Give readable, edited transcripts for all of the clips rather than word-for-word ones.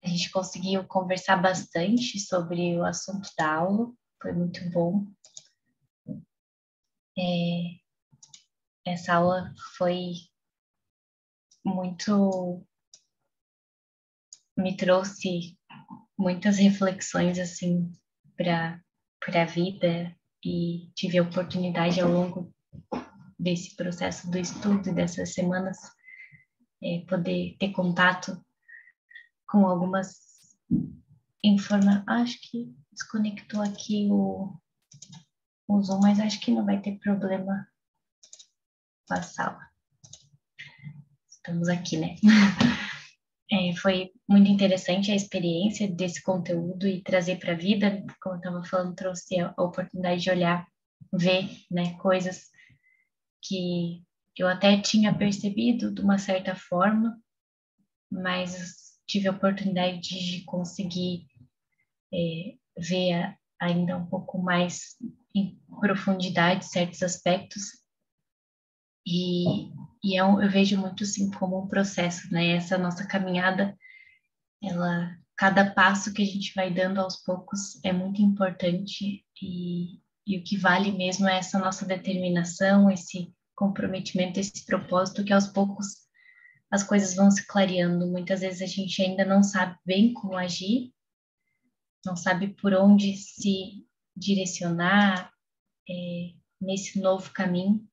gente conseguiu conversar bastante sobre o assunto da aula, foi muito bom. Essa aula foi muito, me trouxe muitas reflexões assim para a vida e tive a oportunidade ao longo desse processo do estudo e dessas semanas poder ter contato com algumas informações. Acho que desconectou aqui o Zoom, mas acho que não vai ter problema com a sala. Estamos aqui, né? Foi muito interessante a experiência desse conteúdo e trazer para a vida, como eu estava falando, trouxe a oportunidade de olhar, ver, né, coisas que eu até tinha percebido de uma certa forma, mas tive a oportunidade de conseguir ver ainda um pouco mais em profundidade certos aspectos e eu vejo muito assim como um processo, né? Essa nossa caminhada, cada passo que a gente vai dando aos poucos é muito importante e o que vale mesmo é essa nossa determinação, esse comprometimento, esse propósito que aos poucos as coisas vão se clareando. Muitas vezes a gente ainda não sabe bem como agir, não sabe por onde se direcionar nesse novo caminho,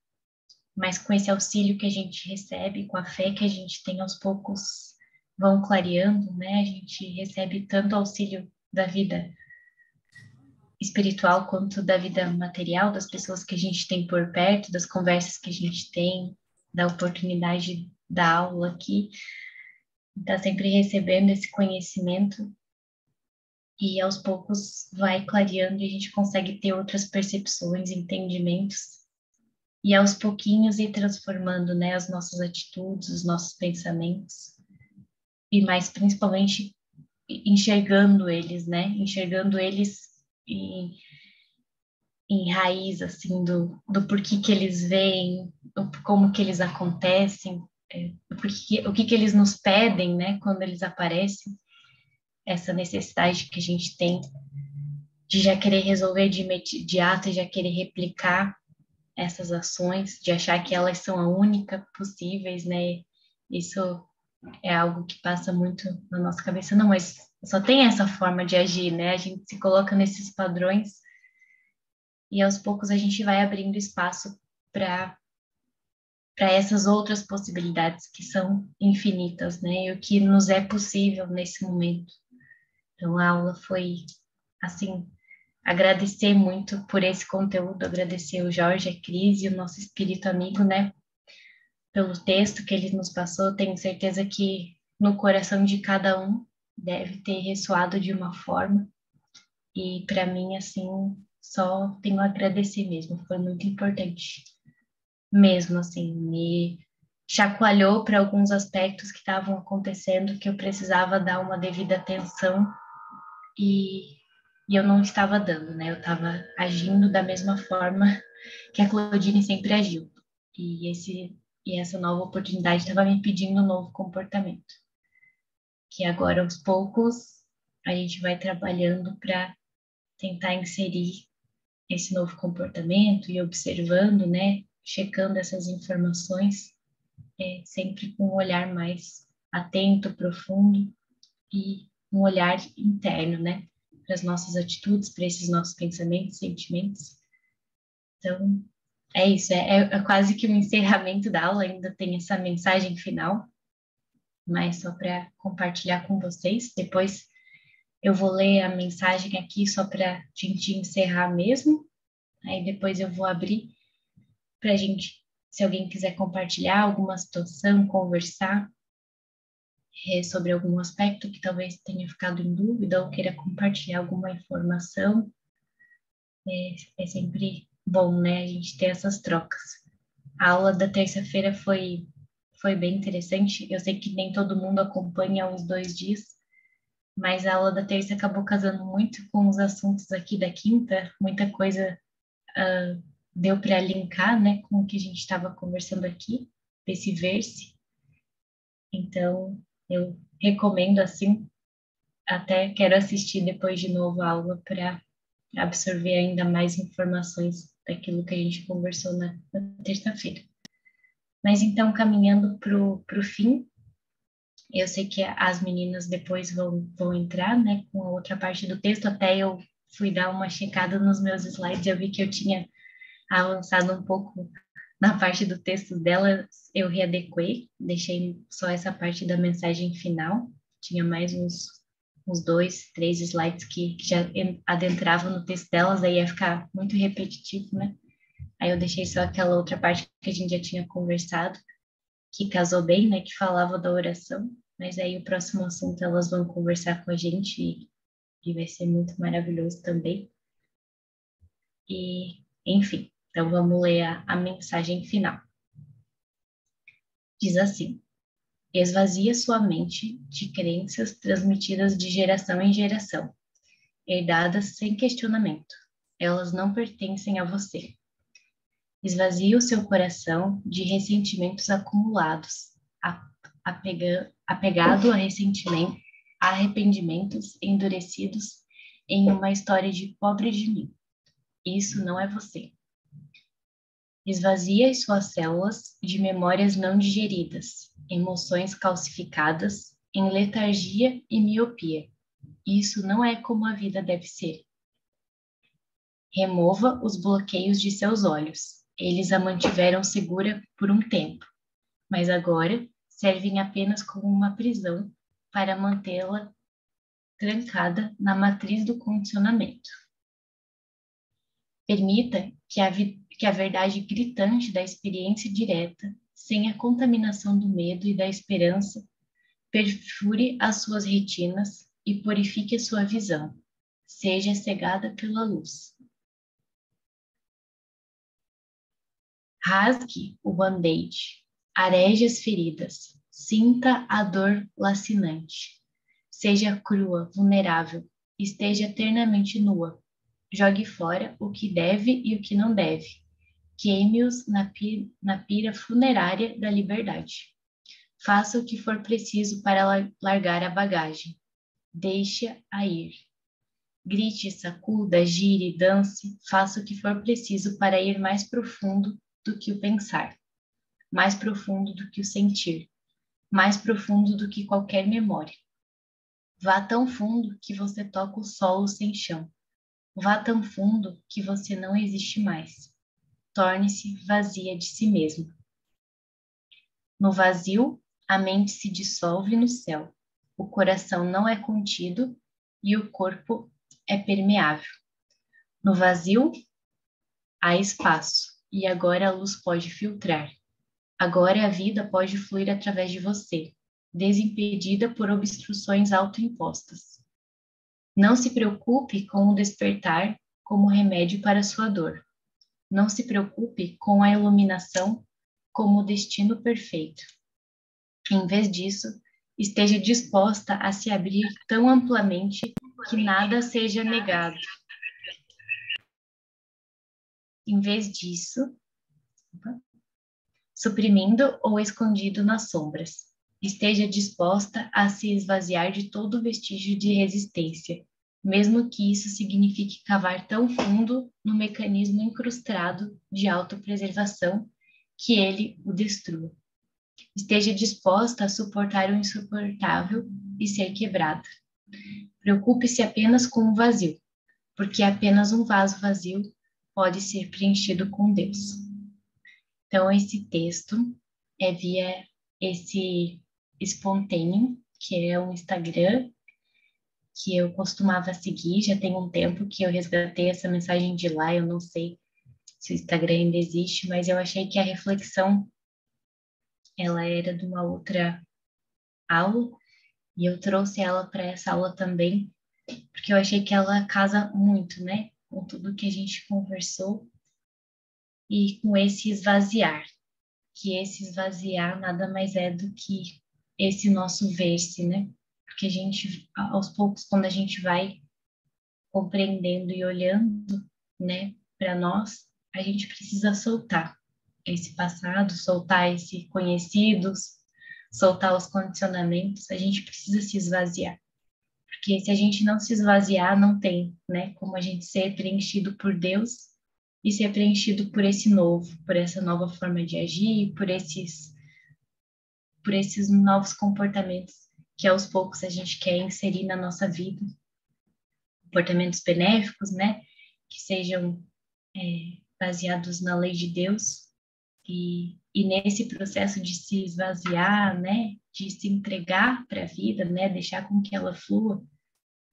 mas com esse auxílio que a gente recebe, com a fé que a gente tem aos poucos, vão clareando, né? A gente recebe tanto auxílio da vida espiritual quanto da vida material, das pessoas que a gente tem por perto, das conversas que a gente tem, da oportunidade da aula aqui, está sempre recebendo esse conhecimento e aos poucos vai clareando e a gente consegue ter outras percepções, entendimentos e aos pouquinhos ir transformando, né, as nossas atitudes, os nossos pensamentos e mais principalmente enxergando eles, né, enxergando eles em, em raiz, assim, do porquê que eles vêm, como que eles acontecem, o que eles nos pedem, né, quando eles aparecem, essa necessidade que a gente tem de já querer resolver de imediato e já querer replicar essas ações, de achar que elas são a única possíveis, né? Isso é algo que passa muito na nossa cabeça. Não, mas só tem essa forma de agir, né? A gente se coloca nesses padrões e aos poucos a gente vai abrindo espaço para essas outras possibilidades que são infinitas, né? E o que nos é possível nesse momento. Então a aula foi assim, agradecer muito por esse conteúdo, agradecer o Jorge, a Cris e o nosso espírito amigo, né, pelo texto que ele nos passou. Tenho certeza que no coração de cada um deve ter ressoado de uma forma. E para mim, assim, só tenho a agradecer mesmo. Foi muito importante, mesmo assim, me chacoalhou para alguns aspectos que estavam acontecendo que eu precisava dar uma devida atenção e eu não estava dando, né? Eu estava agindo da mesma forma que a Claudine sempre agiu. E essa nova oportunidade estava me pedindo um novo comportamento, que agora aos poucos a gente vai trabalhando para tentar inserir esse novo comportamento e observando, né? Checando essas informações, sempre com um olhar mais atento, profundo e um olhar interno, né? Para as nossas atitudes, para esses nossos pensamentos, sentimentos. Então, é isso, é quase que um encerramento da aula, ainda tem essa mensagem final, mas só para compartilhar com vocês. Depois eu vou ler a mensagem aqui só para a gente encerrar mesmo, aí depois eu vou abrir para a gente, se alguém quiser compartilhar alguma situação, conversar sobre algum aspecto que talvez tenha ficado em dúvida ou queira compartilhar alguma informação, é sempre bom, né, a gente ter essas trocas. A aula da terça-feira foi bem interessante. Eu sei que nem todo mundo acompanha os 2 dias, mas a aula da terça acabou casando muito com os assuntos aqui da quinta. Muita coisa deu para linkar, né, com o que a gente estava conversando aqui, esse verse. Então, eu recomendo, assim, até quero assistir depois de novo a aula para absorver ainda mais informações daquilo que a gente conversou na terça-feira. Mas então, caminhando para o fim, eu sei que as meninas depois vão entrar, né, com a outra parte do texto, até eu fui dar uma checada nos meus slides, eu vi que eu tinha avançado um pouco na parte do texto dela, eu readequei, deixei só essa parte da mensagem final, tinha mais uns 2, 3 slides que já adentravam no texto delas, aí ia ficar muito repetitivo, né? Aí eu deixei só aquela outra parte que a gente já tinha conversado, que casou bem, né? Que falava da oração, mas aí o próximo assunto elas vão conversar com a gente e vai ser muito maravilhoso também. E, enfim, então vamos ler a mensagem final. Diz assim: esvazia sua mente de crenças transmitidas de geração em geração, herdadas sem questionamento. Elas não pertencem a você. Esvazia o seu coração de ressentimentos acumulados, apegado a ressentimento, a arrependimentos endurecidos em uma história de pobre de mim. Isso não é você. Esvazie as suas células de memórias não digeridas, emoções calcificadas, em letargia e miopia. Isso não é como a vida deve ser. Remova os bloqueios de seus olhos. Eles a mantiveram segura por um tempo, mas agora servem apenas como uma prisão para mantê-la trancada na matriz do condicionamento. Permita que a verdade gritante da experiência direta, sem a contaminação do medo e da esperança, perfure as suas retinas e purifique a sua visão. Seja cegada pela luz. Rasgue o band-aid, areje as feridas, sinta a dor lacinante. Seja crua, vulnerável, esteja eternamente nua. Jogue fora o que deve e o que não deve. Queime-os na pira funerária da liberdade. Faça o que for preciso para largar a bagagem. Deixe-a ir. Grite, sacuda, gire, dance, faça o que for preciso para ir mais profundo do que o pensar, mais profundo do que o sentir, mais profundo do que qualquer memória. Vá tão fundo que você toca o solo sem chão. Vá tão fundo que você não existe mais. Torne-se vazia de si mesmo. No vazio, a mente se dissolve no céu. O coração não é contido e o corpo é permeável. No vazio, há espaço e agora a luz pode filtrar. Agora a vida pode fluir através de você, desimpedida por obstruções autoimpostas. Não se preocupe com o despertar como remédio para a sua dor. Não se preocupe com a iluminação como destino perfeito. Em vez disso, esteja disposta a se abrir tão amplamente que nada seja negado. Em vez disso, suprimindo ou escondido nas sombras. Esteja disposta a se esvaziar de todo vestígio de resistência, mesmo que isso signifique cavar tão fundo no mecanismo incrustado de autopreservação que ele o destrua. Esteja disposta a suportar o insuportável e ser quebrada. Preocupe-se apenas com o vazio, porque apenas um vaso vazio pode ser preenchido com Deus. Então, esse texto é via esse Espontâneo, que é um Instagram que eu costumava seguir, já tem um tempo que eu resgatei essa mensagem de lá, eu não sei se o Instagram ainda existe, mas eu achei que a reflexão, ela era de uma outra aula, e eu trouxe ela para essa aula também, porque eu achei que ela casa muito, né, com tudo que a gente conversou, e com esse esvaziar, que esse esvaziar nada mais é do que esse nosso ver-se, né? Porque a gente, aos poucos, quando a gente vai compreendendo e olhando, né, para nós, a gente precisa soltar esse passado, soltar esse conhecidos, soltar os condicionamentos, a gente precisa se esvaziar. Porque se a gente não se esvaziar, não tem, né, como a gente ser preenchido por Deus e ser preenchido por esse novo, por essa nova forma de agir, por esses novos comportamentos que aos poucos a gente quer inserir na nossa vida, comportamentos benéficos, né, que sejam baseados na lei de Deus. E nesse processo de se esvaziar, né, de se entregar para a vida, né, deixar com que ela flua,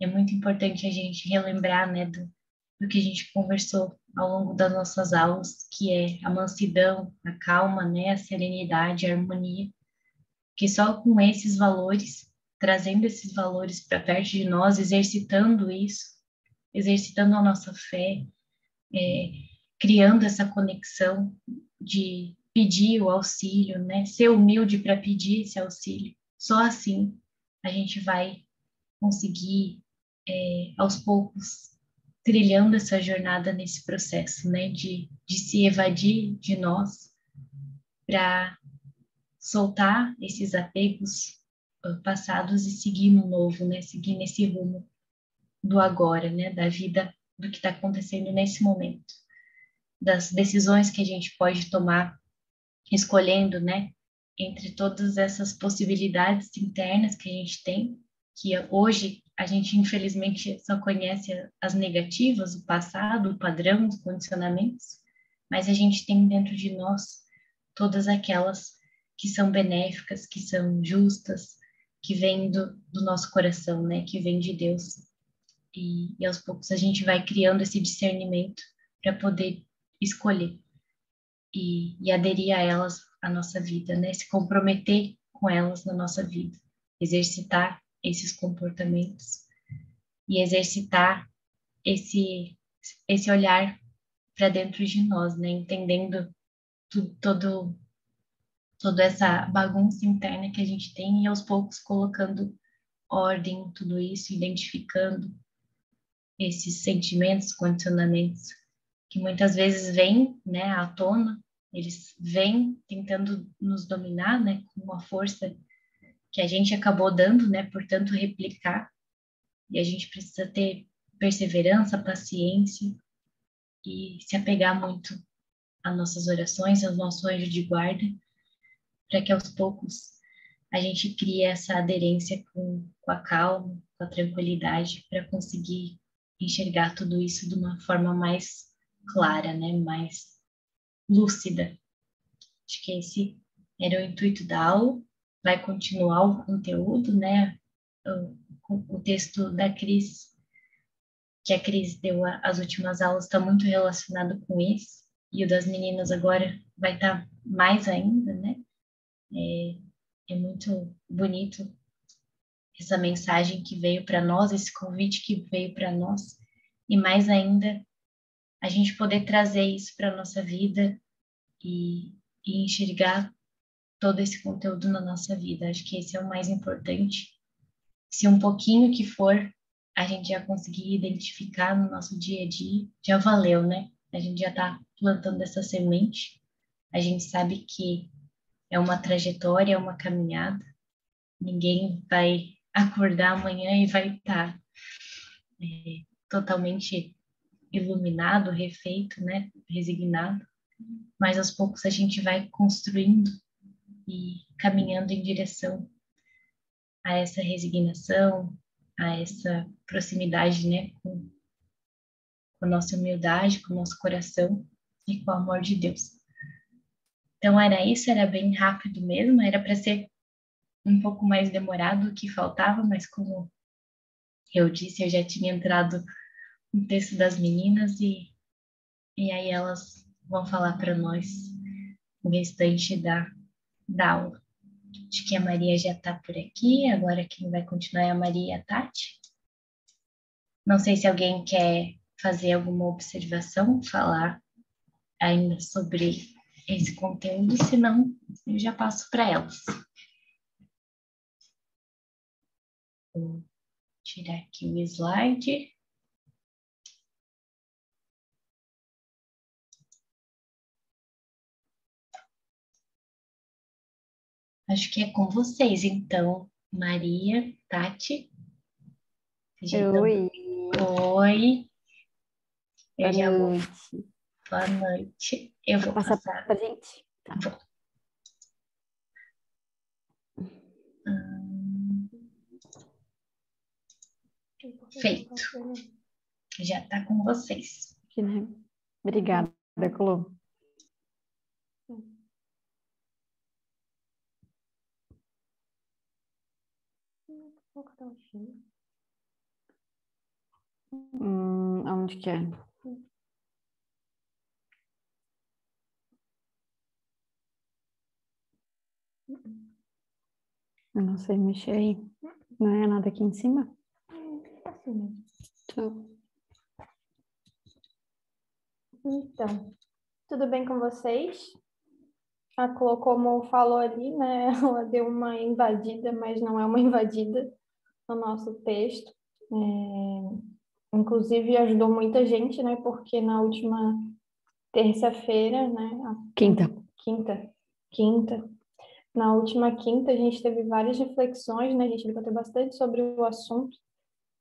é muito importante a gente relembrar, né, do que a gente conversou ao longo das nossas aulas, que é a mansidão, a calma, né, a serenidade, a harmonia, que só com esses valores, trazendo esses valores para perto de nós, exercitando isso, exercitando a nossa fé, criando essa conexão de pedir o auxílio, né? Ser humilde para pedir esse auxílio. Só assim a gente vai conseguir, aos poucos, trilhando essa jornada nesse processo, né? De se evadir de nós para soltar esses apegos passados e seguir no novo, né? Seguir nesse rumo do agora, né? Da vida, do que está acontecendo nesse momento, das decisões que a gente pode tomar escolhendo, né, entre todas essas possibilidades internas que a gente tem, que hoje a gente infelizmente só conhece as negativas, o passado, o padrão, os condicionamentos, mas a gente tem dentro de nós todas aquelas que são benéficas, que são justas, que vêm do nosso coração, né, que vêm de Deus. E aos poucos a gente vai criando esse discernimento para poder escolher e aderir a elas à nossa vida, né? Se comprometer com elas na nossa vida, exercitar esses comportamentos e exercitar esse olhar para dentro de nós, né? Entendendo todo toda essa bagunça interna que a gente tem e aos poucos colocando ordem em tudo isso, identificando esses sentimentos, condicionamentos que muitas vezes vêm, né, à tona, eles vêm tentando nos dominar, né, com uma força que a gente acabou dando, né, portanto replicar, e a gente precisa ter perseverança, paciência e se apegar muito às nossas orações, ao nosso anjo de guarda, para que aos poucos a gente crie essa aderência com a calma, com a tranquilidade, para conseguir enxergar tudo isso de uma forma mais clara, né, mais lúcida. Acho que esse era o intuito da aula. Vai continuar o conteúdo, né? O texto da Cris, que a Cris deu as últimas aulas, está muito relacionado com isso. E o das meninas agora vai estar mais ainda, né? É muito bonito essa mensagem que veio para nós, esse convite que veio para nós. E mais ainda, a gente poder trazer isso para a nossa vida e enxergar todo esse conteúdo na nossa vida. Acho que esse é o mais importante. Se um pouquinho que for, a gente já conseguir identificar no nosso dia a dia, já valeu, né? A gente já está plantando essa semente. A gente sabe que é uma trajetória, é uma caminhada. Ninguém vai acordar amanhã e vai estar totalmente iluminado, refeito, né? Resignado. Mas aos poucos a gente vai construindo e caminhando em direção a essa resignação, a essa proximidade, né, com a nossa humildade, com o nosso coração e com o amor de Deus. Então era isso, era bem rápido mesmo, era para ser um pouco mais demorado o que faltava, mas como eu disse, eu já tinha entrado no texto das meninas e aí elas vão falar para nós o restante da aula. Acho que a Maria já está por aqui, agora quem vai continuar é a Maria e a Tati. Não sei se alguém quer fazer alguma observação, falar ainda sobre esse conteúdo, senão eu já passo para elas. Vou tirar aqui o slide. Acho que é com vocês, então, Maria, Tati. Ajeitando. Oi, Oi, eu boa já vou. noite. Boa noite. Eu Quer vou passar passar. pra gente? Tá. Vou. Hum, feito. Já tá com vocês. Aqui, né? Obrigada, Colo. Onde que é? Eu não sei mexer aí. Não é nada aqui em cima? Então, Então, tudo bem com vocês? A Clô, como falou ali, né? Ela deu uma invadida, mas não é uma invadida no nosso texto. Inclusive ajudou muita gente, né? Porque na última terça-feira, né? quinta. Quinta. Na última quinta a gente teve várias reflexões, né? A gente debateu bastante sobre o assunto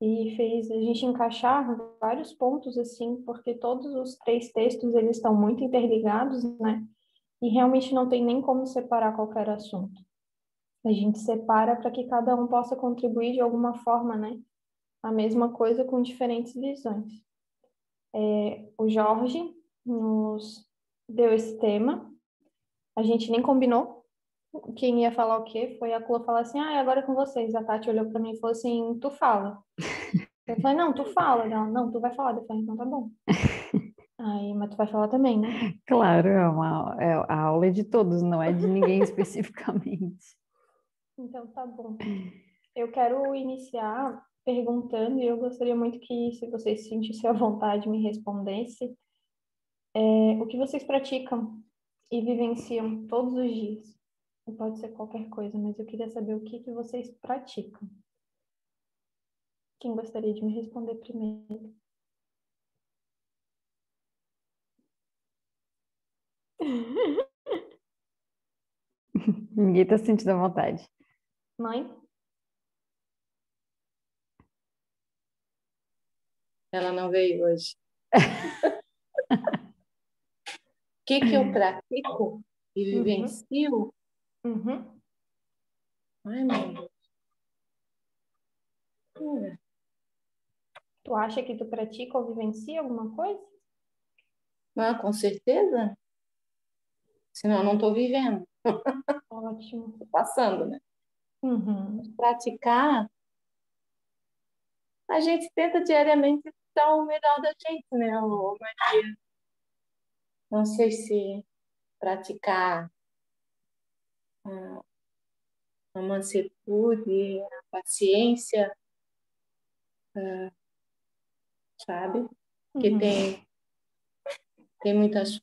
e fez a gente encaixar vários pontos assim, porque todos os três textos eles estão muito interligados, né? E realmente não tem nem como separar qualquer assunto. A gente separa para que cada um possa contribuir de alguma forma, né? A mesma coisa com diferentes visões. O Jorge nos deu esse tema, a gente nem combinou quem ia falar o quê, foi a Clô falar assim, agora é com vocês. A Tati olhou para mim e falou assim, tu fala. Eu falei, não, tu fala. Ela, não, tu vai falar. Eu falei, então tá bom. Aí, mas tu vai falar também, né? Claro, a aula é de todos, não é de ninguém especificamente. Então tá bom. Eu quero iniciar perguntando, e eu gostaria muito que, se vocês se sentissem à vontade, me respondesse, o que vocês praticam e vivenciam todos os dias? Não pode ser qualquer coisa, mas eu queria saber o que vocês praticam. Quem gostaria de me responder primeiro? Ninguém tá sentindo a vontade. Mãe? Ela não veio hoje. O que eu pratico e vivencio? Uhum. Ai, meu Deus. Tu acha que tu pratica ou vivencia alguma coisa? Não, com certeza. Senão eu não estou vivendo. Ótimo. Estou passando, né? Uhum. Praticar, a gente tenta diariamente dar o melhor da gente, né? Maria? Não sei se praticar a mansetude, a paciência, sabe? Que tem muitas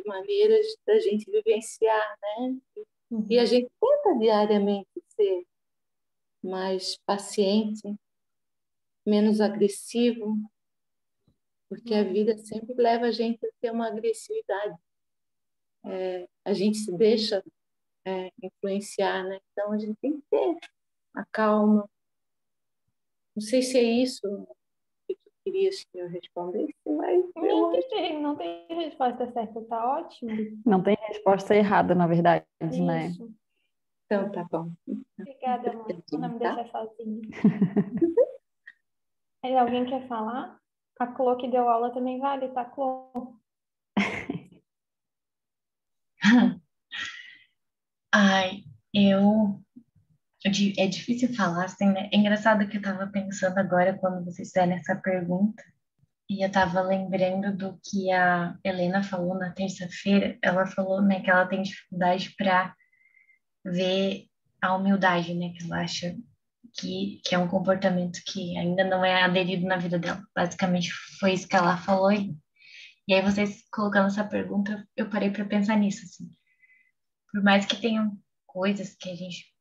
maneiras da gente vivenciar, né? E a gente tenta diariamente ser mais paciente, menos agressivo, porque a vida sempre leva a gente a ter uma agressividade. A gente se deixa influenciar, né? Então a gente tem que ter a calma. Não sei se é isso que tu querias que eu respondesse, mas Não tem resposta certa, tá ótimo. Não tem resposta errada, na verdade, né? Isso. Então tá bom. Obrigada, mãe, por não me Tá? deixar sozinha. Aí, alguém quer falar? A Clô que deu aula também vale, tá, Clô? Ai, é difícil falar assim, né? É engraçado que eu tava pensando agora quando vocês fizeram essa pergunta, e eu tava lembrando do que a Helena falou na terça-feira. Ela falou, né, que ela tem dificuldade para ver a humildade, né? Que ela acha que é um comportamento que ainda não é aderido na vida dela. Basicamente foi isso que ela falou. E aí vocês colocando essa pergunta, eu parei para pensar nisso, assim. Por mais que tenham coisas que a gente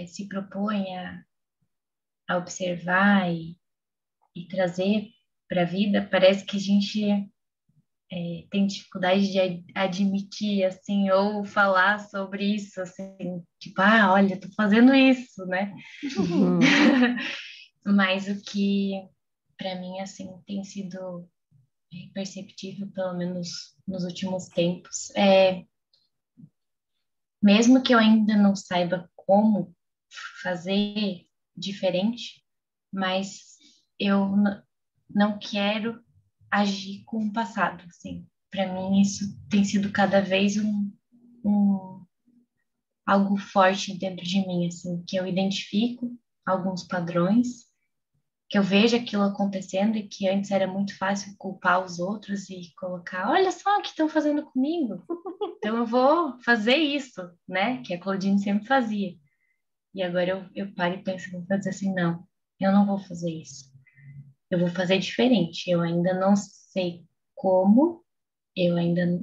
se propõe a observar e trazer para a vida, parece que a gente tem dificuldade de admitir, assim, ou falar sobre isso, assim, tipo, olha, tô fazendo isso, né? Uhum. Mas o que para mim assim tem sido perceptível, pelo menos nos últimos tempos, mesmo que eu ainda não saiba como fazer diferente, mas eu não quero agir com o passado, assim. Para mim isso tem sido cada vez um algo forte dentro de mim, assim, que eu identifico alguns padrões, que eu vejo aquilo acontecendo e que antes era muito fácil culpar os outros e colocar, olha só o que estão fazendo comigo, então eu vou fazer isso, né? Que a Claudine sempre fazia. E agora eu paro e penso, vou fazer assim, não, eu não vou fazer isso. Eu vou fazer diferente. Eu ainda não sei como, eu ainda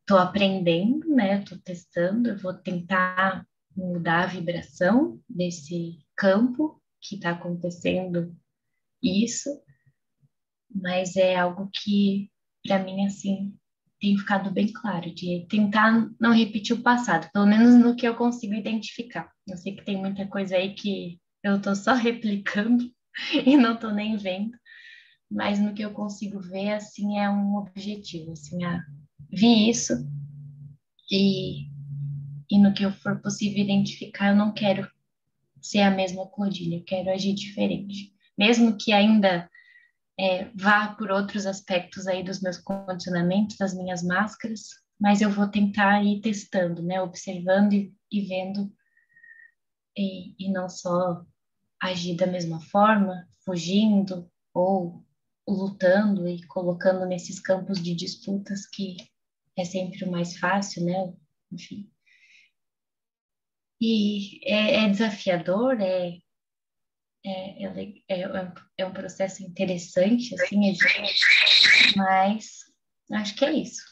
estou aprendendo, né? Estou testando, eu vou tentar mudar a vibração desse campo que está acontecendo isso, mas é algo que, para mim, assim, tem ficado bem claro, de tentar não repetir o passado, pelo menos no que eu consigo identificar. Eu sei que tem muita coisa aí que eu estou só replicando e não estou nem vendo, mas no que eu consigo ver, assim, é um objetivo, assim, vi isso e, e no que eu for possível identificar, eu não quero ser a mesma Claudine, eu quero agir diferente. Mesmo que ainda vá por outros aspectos aí dos meus condicionamentos, das minhas máscaras, mas eu vou tentar ir testando, né? Observando e vendo, e não só agir da mesma forma, fugindo ou lutando e colocando nesses campos de disputas que é sempre o mais fácil, né? Enfim. E é desafiador, é um processo interessante, assim, mas acho que é isso.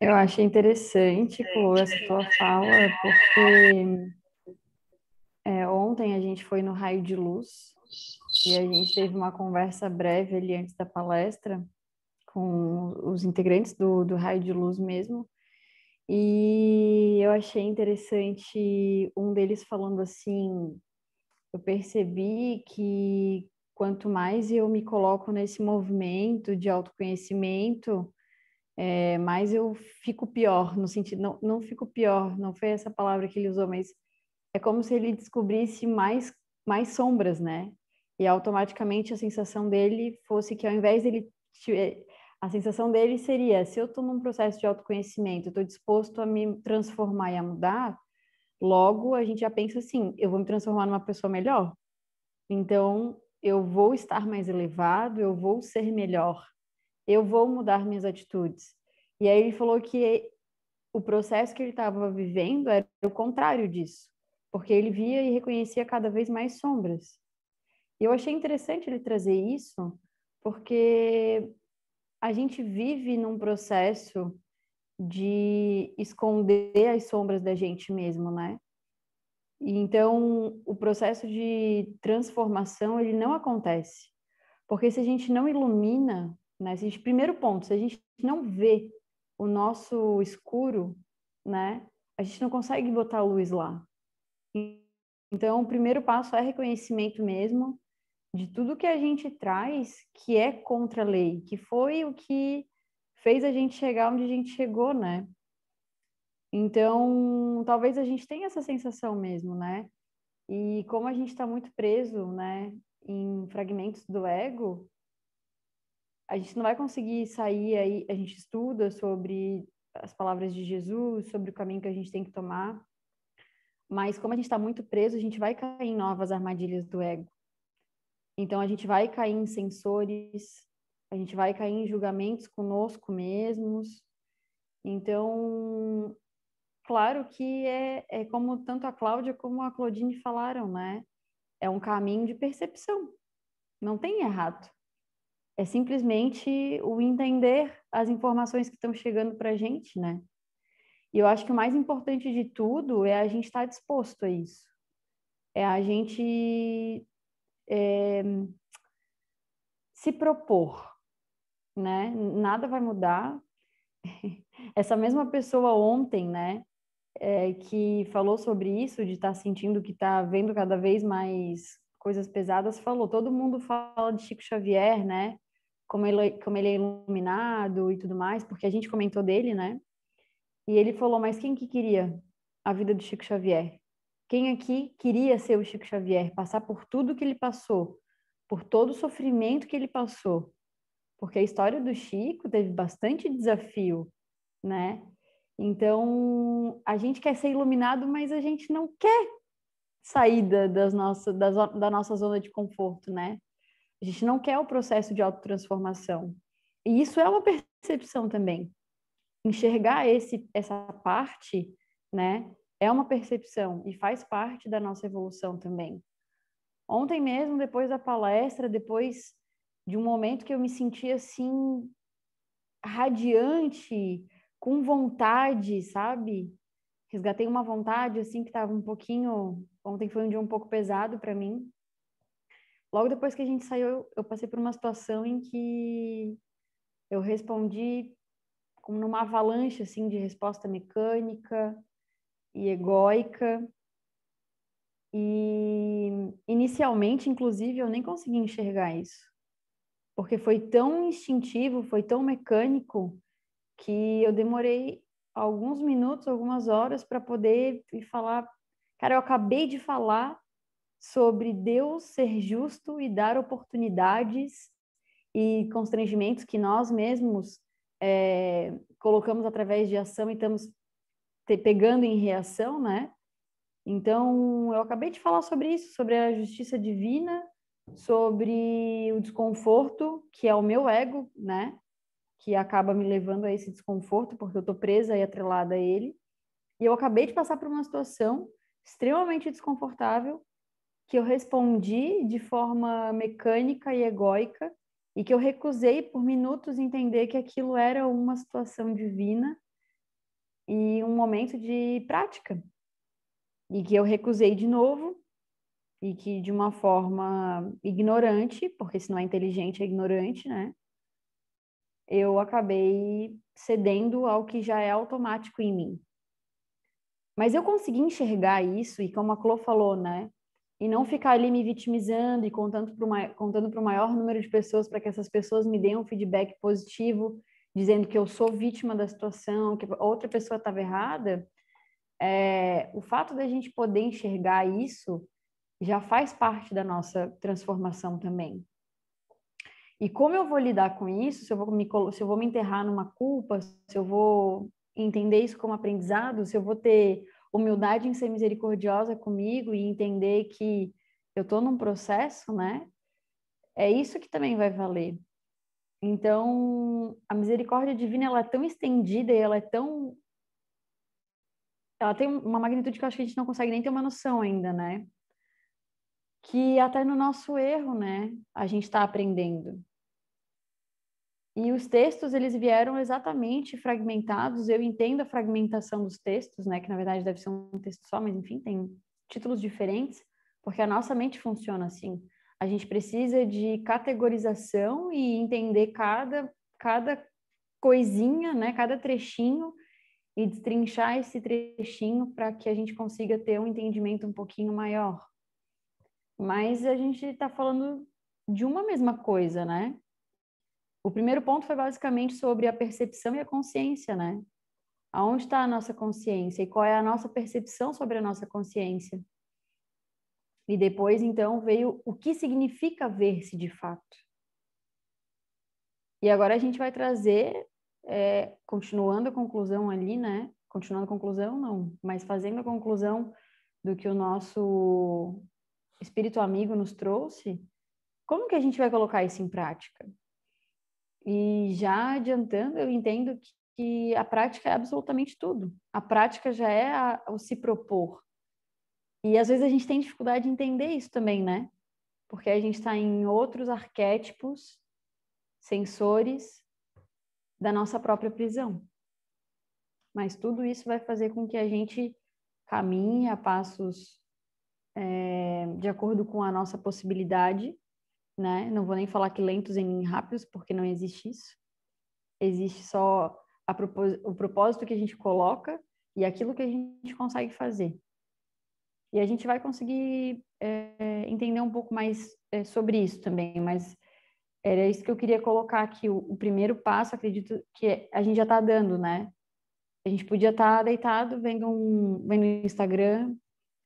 Eu achei interessante, pô, essa tua fala, porque ontem a gente foi no Raio de Luz e a gente teve uma conversa breve ali antes da palestra com os integrantes do Raio de Luz mesmo. E eu achei interessante um deles falando assim: eu percebi que quanto mais eu me coloco nesse movimento de autoconhecimento, mais eu fico pior, no sentido, não fico pior, não foi essa palavra que ele usou, mas é como se ele descobrisse mais sombras, né? E automaticamente a sensação dele fosse que ao invés dele a sensação dele seria, se eu estou num processo de autoconhecimento, eu estou disposto a me transformar e a mudar, logo a gente já pensa assim, eu vou me transformar numa pessoa melhor. Então, eu vou estar mais elevado, eu vou ser melhor, eu vou mudar minhas atitudes. E aí ele falou que o processo que ele estava vivendo era o contrário disso, porque ele via e reconhecia cada vez mais sombras. E eu achei interessante ele trazer isso, porque a gente vive num processo de esconder as sombras da gente mesmo, né? E então, o processo de transformação, ele não acontece. Porque se a gente não ilumina, né? Se a gente, primeiro ponto, se a gente não vê o nosso escuro, né? A gente não consegue botar a luz lá. Então, o primeiro passo é reconhecimento mesmo de tudo que a gente traz que é contra a lei, que foi o que fez a gente chegar onde a gente chegou, né? Então, talvez a gente tenha essa sensação mesmo, né? E como a gente está muito preso, né, em fragmentos do ego, a gente não vai conseguir sair aí. A gente estuda sobre as palavras de Jesus, sobre o caminho que a gente tem que tomar, mas como a gente está muito preso, a gente vai cair em novas armadilhas do ego. Então, a gente vai cair em sensores, a gente vai cair em julgamentos conosco mesmos. Então, claro que é como tanto a Cláudia como a Claudine falaram, né? É um caminho de percepção. Não tem errado. É simplesmente o entender as informações que estão chegando para a gente, né? E eu acho que o mais importante de tudo é a gente estar disposto a isso. É a gente se propor, né? Nada vai mudar. Essa mesma pessoa ontem, né? que falou sobre isso, de estar sentindo que está vendo cada vez mais coisas pesadas, falou, todo mundo fala de Chico Xavier, né? Como ele é iluminado e tudo mais, porque a gente comentou dele, né? E ele falou, mas quem que queria a vida do Chico Xavier? Quem aqui queria ser o Chico Xavier, passar por tudo que ele passou, por todo o sofrimento que ele passou? Porque a história do Chico teve bastante desafio, né? Então, a gente quer ser iluminado, mas a gente não quer sair da nossa zona de conforto, né? A gente não quer o processo de autotransformação. E isso é uma percepção também. Enxergar essa parte, né, é uma percepção e faz parte da nossa evolução também. Ontem mesmo, depois da palestra, depois de um momento que eu me senti assim, radiante, com vontade, sabe? Resgatei uma vontade assim que estava um pouquinho. Ontem foi um dia um pouco pesado para mim. Logo depois que a gente saiu, eu passei por uma situação em que eu respondi como numa avalanche assim de resposta mecânica e egóica. E inicialmente, inclusive, eu nem consegui enxergar isso, porque foi tão instintivo, foi tão mecânico que eu demorei alguns minutos, algumas horas para poder ir falar. Cara, eu acabei de falar sobre Deus ser justo e dar oportunidades e constrangimentos que nós mesmos colocamos através de ação e estamos pegando em reação, né? Então, eu acabei de falar sobre isso, sobre a justiça divina, sobre o desconforto, que é o meu ego, né? Que acaba me levando a esse desconforto, porque eu estou presa e atrelada a ele. E eu acabei de passar por uma situação extremamente desconfortável, que eu respondi de forma mecânica e egóica, e que eu recusei por minutos entender que aquilo era uma situação divina e um momento de prática. E que eu recusei de novo, e que de uma forma ignorante, porque se não é inteligente é ignorante, né? Eu acabei cedendo ao que já é automático em mim. Mas eu consegui enxergar isso, e como a Clô falou, né? E não ficar ali me vitimizando e contando para o maior número de pessoas para que essas pessoas me deem um feedback positivo, dizendo que eu sou vítima da situação, que outra pessoa estava errada. O fato da gente poder enxergar isso já faz parte da nossa transformação também. E como eu vou lidar com isso, se eu vou me enterrar numa culpa, se eu vou entender isso como aprendizado, se eu vou ter humildade em ser misericordiosa comigo e entender que eu estou num processo, né? É isso que também vai valer. Então, a misericórdia divina, ela é tão estendida e ela tem uma magnitude que eu acho que a gente não consegue nem ter uma noção ainda, né? Que até no nosso erro, né, a gente está aprendendo. E os textos, eles vieram exatamente fragmentados. Eu entendo a fragmentação dos textos, né, que na verdade deve ser um texto só, mas enfim, tem títulos diferentes, porque a nossa mente funciona assim. A gente precisa de categorização e entender cada coisinha, né, cada trechinho, e destrinchar esse trechinho para que a gente consiga ter um entendimento um pouquinho maior. Mas a gente está falando de uma mesma coisa, né? O primeiro ponto foi basicamente sobre a percepção e a consciência, né? Aonde está a nossa consciência e qual é a nossa percepção sobre a nossa consciência? E depois, então, veio o que significa ver-se de fato. E agora a gente vai trazer, continuando a conclusão ali, né? Continuando a conclusão, não, mas fazendo a conclusão do que o nosso espírito amigo nos trouxe, como que a gente vai colocar isso em prática? E já adiantando, eu entendo que a prática é absolutamente tudo. A prática já é o se propor. E às vezes a gente tem dificuldade de entender isso também, né? Porque a gente está em outros arquétipos, sensores da nossa própria prisão. Mas tudo isso vai fazer com que a gente caminhe a passos de acordo com a nossa possibilidade, né? Não vou nem falar que lentos e nem rápidos, porque não existe isso. Existe só o propósito que a gente coloca e aquilo que a gente consegue fazer. E a gente vai conseguir entender um pouco mais sobre isso também, mas era isso que eu queria colocar aqui. O primeiro passo, acredito que a gente já está dando, né? A gente podia estar deitado vendo Instagram,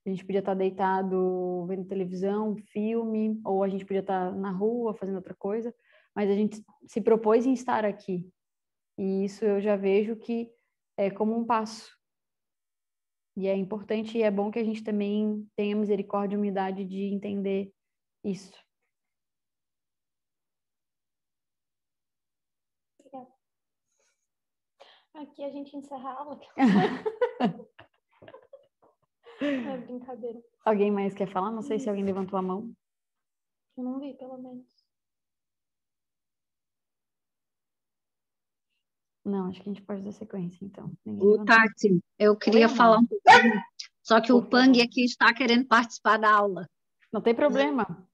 a gente podia estar deitado vendo televisão, filme, ou a gente podia estar na rua fazendo outra coisa, mas a gente se propôs em estar aqui. E isso eu já vejo que é como um passo. E é importante e é bom que a gente também tenha misericórdia e humildade de entender isso. Obrigada. Aqui a gente encerra a aula. É brincadeira. Alguém mais quer falar? Não sei se alguém levantou a mão. Eu não vi, pelo menos. Não, acho que a gente pode dar sequência, então. Tati, eu queria falar um pouquinho, só que o Pang aqui está querendo participar da aula. Não tem problema.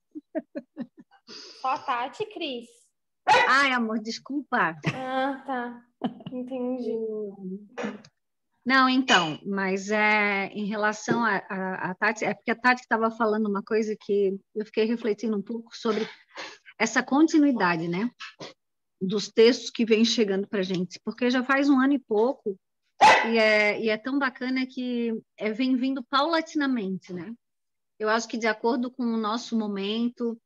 Só a Tati, Cris. Ai, amor, desculpa. Ah, tá. Entendi. Não, então, mas em relação a Tati, é porque a Tati estava falando uma coisa que eu fiquei refletindo um pouco sobre essa continuidade, né? Dos textos que vêm chegando para a gente, porque já faz 1 ano e pouco, e é tão bacana que vem vindo paulatinamente, né? Eu acho que de acordo com o nosso momento,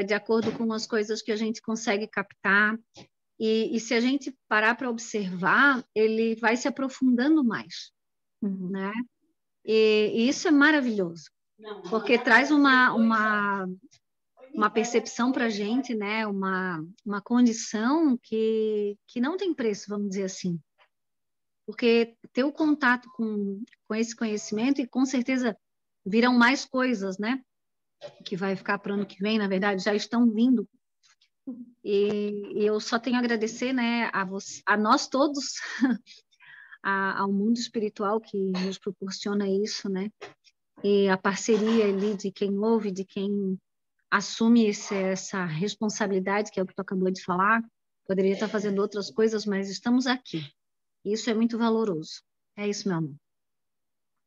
de acordo com as coisas que a gente consegue captar, e se a gente parar para observar, ele vai se aprofundando mais, né? E isso é maravilhoso, porque traz uma percepção para a gente, né? Uma condição que não tem preço, vamos dizer assim. Porque ter o contato com esse conhecimento, e com certeza virão mais coisas, né? Que vai ficar para o ano que vem, na verdade, já estão vindo. E eu só tenho a agradecer, né, a nós todos, ao mundo espiritual que nos proporciona isso, né? E a parceria ali de quem ouve, de quem assume essa responsabilidade, que é o que tu acabou de falar. Poderia estar fazendo outras coisas, mas estamos aqui. Isso é muito valoroso. É isso, meu amor.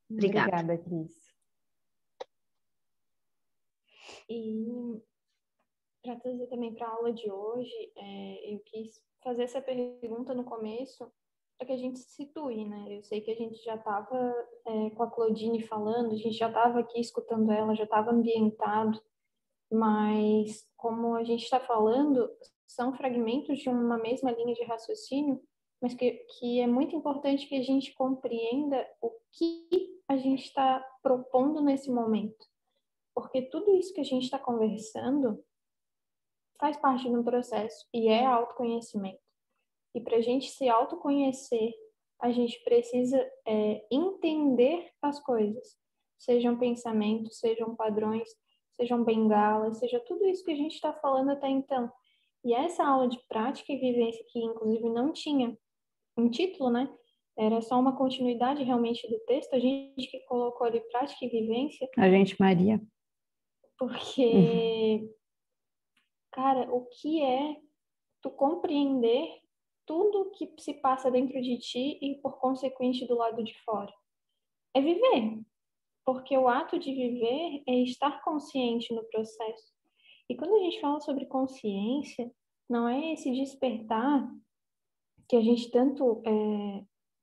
Obrigada. Obrigada, Cris. E para trazer também para a aula de hoje, eu quis fazer essa pergunta no começo para que a gente se situe, né? Eu sei que a gente já estava com a Claudine falando, a gente já estava aqui escutando ela, já estava ambientado, mas como a gente está falando, são fragmentos de uma mesma linha de raciocínio, mas que é muito importante que a gente compreenda o que a gente está propondo nesse momento. Porque tudo isso que a gente está conversando faz parte de um processo e é autoconhecimento. E para a gente se autoconhecer, a gente precisa entender as coisas, sejam pensamentos, sejam padrões, sejam bengalas, seja tudo isso que a gente está falando até então. E essa aula de prática e vivência, que inclusive não tinha um título, né? Era só uma continuidade realmente do texto, a gente que colocou ali prática e vivência. A gente, Maria. Porque, cara, o que é tu compreender tudo que se passa dentro de ti e, por consequente, do lado de fora? É viver. Porque o ato de viver é estar consciente no processo. E quando a gente fala sobre consciência, não é esse despertar que a gente tanto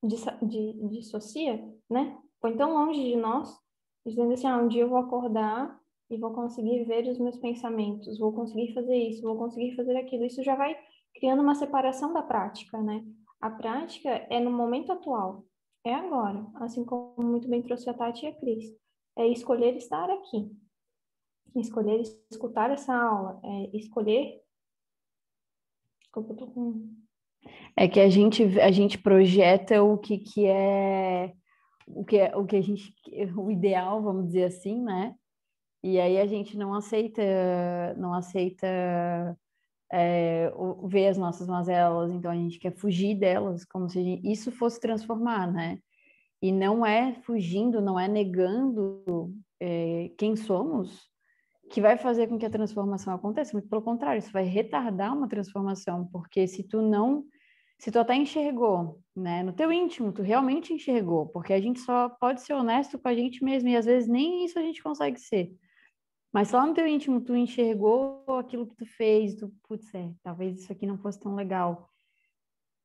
dissocia, né? Foi tão longe de nós, dizendo assim, um dia eu vou acordar e vou conseguir ver os meus pensamentos, vou conseguir fazer isso, vou conseguir fazer aquilo. Isso já vai criando uma separação da prática, né? A prática é no momento atual, é agora, assim como muito bem trouxe a Tati e a Cris. É escolher estar aqui, escolher escutar essa aula, é escolher... Desculpa, eu tô com... É que a gente projeta o que é o ideal, vamos dizer assim, né? E aí a gente não aceita ver as nossas mazelas, então a gente quer fugir delas, como se isso fosse transformar, né? E não é fugindo, não é negando quem somos que vai fazer com que a transformação aconteça, muito pelo contrário, isso vai retardar uma transformação, porque se se tu até enxergou, né? No teu íntimo, tu realmente enxergou, porque a gente só pode ser honesto com a gente mesmo, e às vezes nem isso a gente consegue ser. Mas lá no teu íntimo, tu enxergou aquilo que tu fez, tu, putz, talvez isso aqui não fosse tão legal.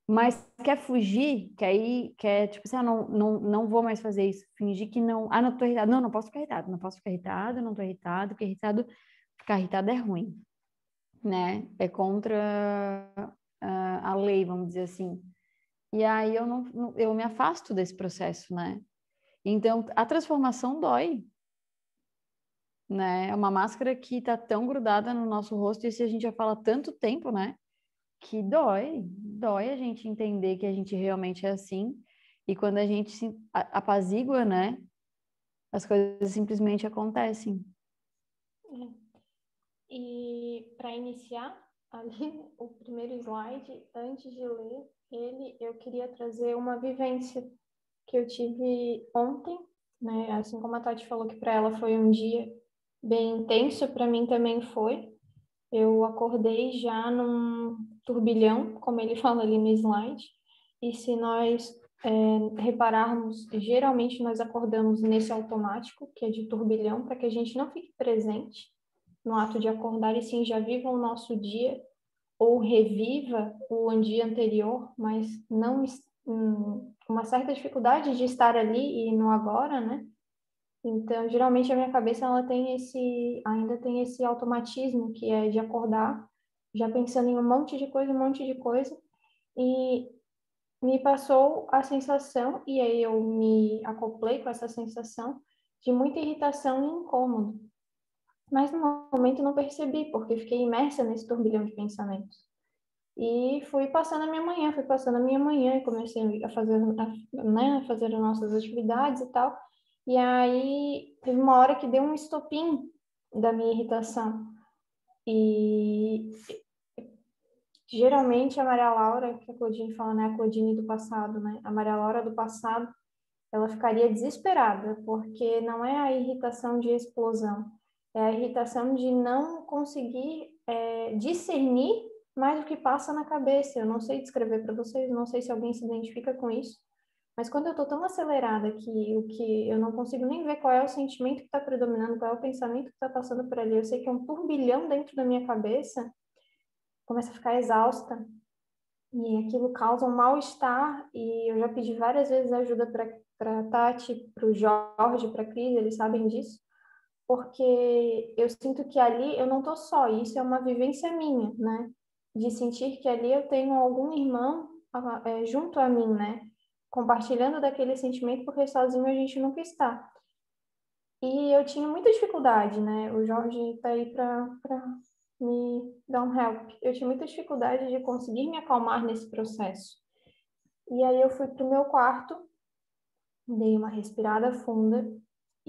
Mas quer fugir, quer tipo assim, não vou mais fazer isso. Fingir que não, não tô irritado. Não posso ficar irritado, não posso ficar irritado, não tô irritado, porque ficar irritado é ruim, né? É contra a lei, vamos dizer assim. E aí eu me afasto desse processo, né? Então, a transformação dói, né? É uma máscara que tá tão grudada no nosso rosto, e se a gente já fala tanto tempo, né? Que dói a gente entender que a gente realmente é assim, e quando a gente se apazigua, né? As coisas simplesmente acontecem. E para iniciar, ali, o primeiro slide, antes de ler ele, eu queria trazer uma vivência que eu tive ontem, né? Assim como a Tati falou que para ela foi um dia bem intenso, para mim também foi. Eu acordei já num turbilhão, como ele fala ali no slide, e se nós repararmos, geralmente nós acordamos nesse automático, que é de turbilhão, para que a gente não fique presente no ato de acordar, e sim já viva o nosso dia, ou reviva o dia anterior, mas não uma certa dificuldade de estar ali e no agora, né? Então, geralmente a minha cabeça ela ainda tem esse automatismo que é de acordar já pensando em um monte de coisa, e me passou a sensação, e aí eu me acoplei com essa sensação de muita irritação e incômodo. Mas no momento não percebi, porque fiquei imersa nesse turbilhão de pensamentos. E fui passando a minha manhã e comecei a fazer, né, a fazer as nossas atividades e tal. E aí teve uma hora que deu um estopim da minha irritação. E geralmente a Maria Laura, que a Claudine fala, né, a Claudine do passado, né, a Maria Laura do passado, ela ficaria desesperada, porque não é a irritação de explosão, é a irritação de não conseguir discernir mais o que passa na cabeça. Eu não sei descrever para vocês, não sei se alguém se identifica com isso, mas quando eu estou tão acelerada que eu não consigo nem ver qual é o sentimento que está predominando, qual é o pensamento que está passando por ali, eu sei que é um turbilhão dentro da minha cabeça, começo a ficar exausta, e aquilo causa um mal-estar, e eu já pedi várias vezes ajuda para Tati, para o Jorge, para a Cris, eles sabem disso, porque eu sinto que ali eu não estou só, e isso é uma vivência minha, né? De sentir que ali eu tenho algum irmão junto a mim, né? Compartilhando daquele sentimento, porque sozinho a gente nunca está. E eu tinha muita dificuldade, né? O Jorge está aí para me dar um help. Eu tinha muita dificuldade de conseguir me acalmar nesse processo. E aí eu fui para o meu quarto, dei uma respirada funda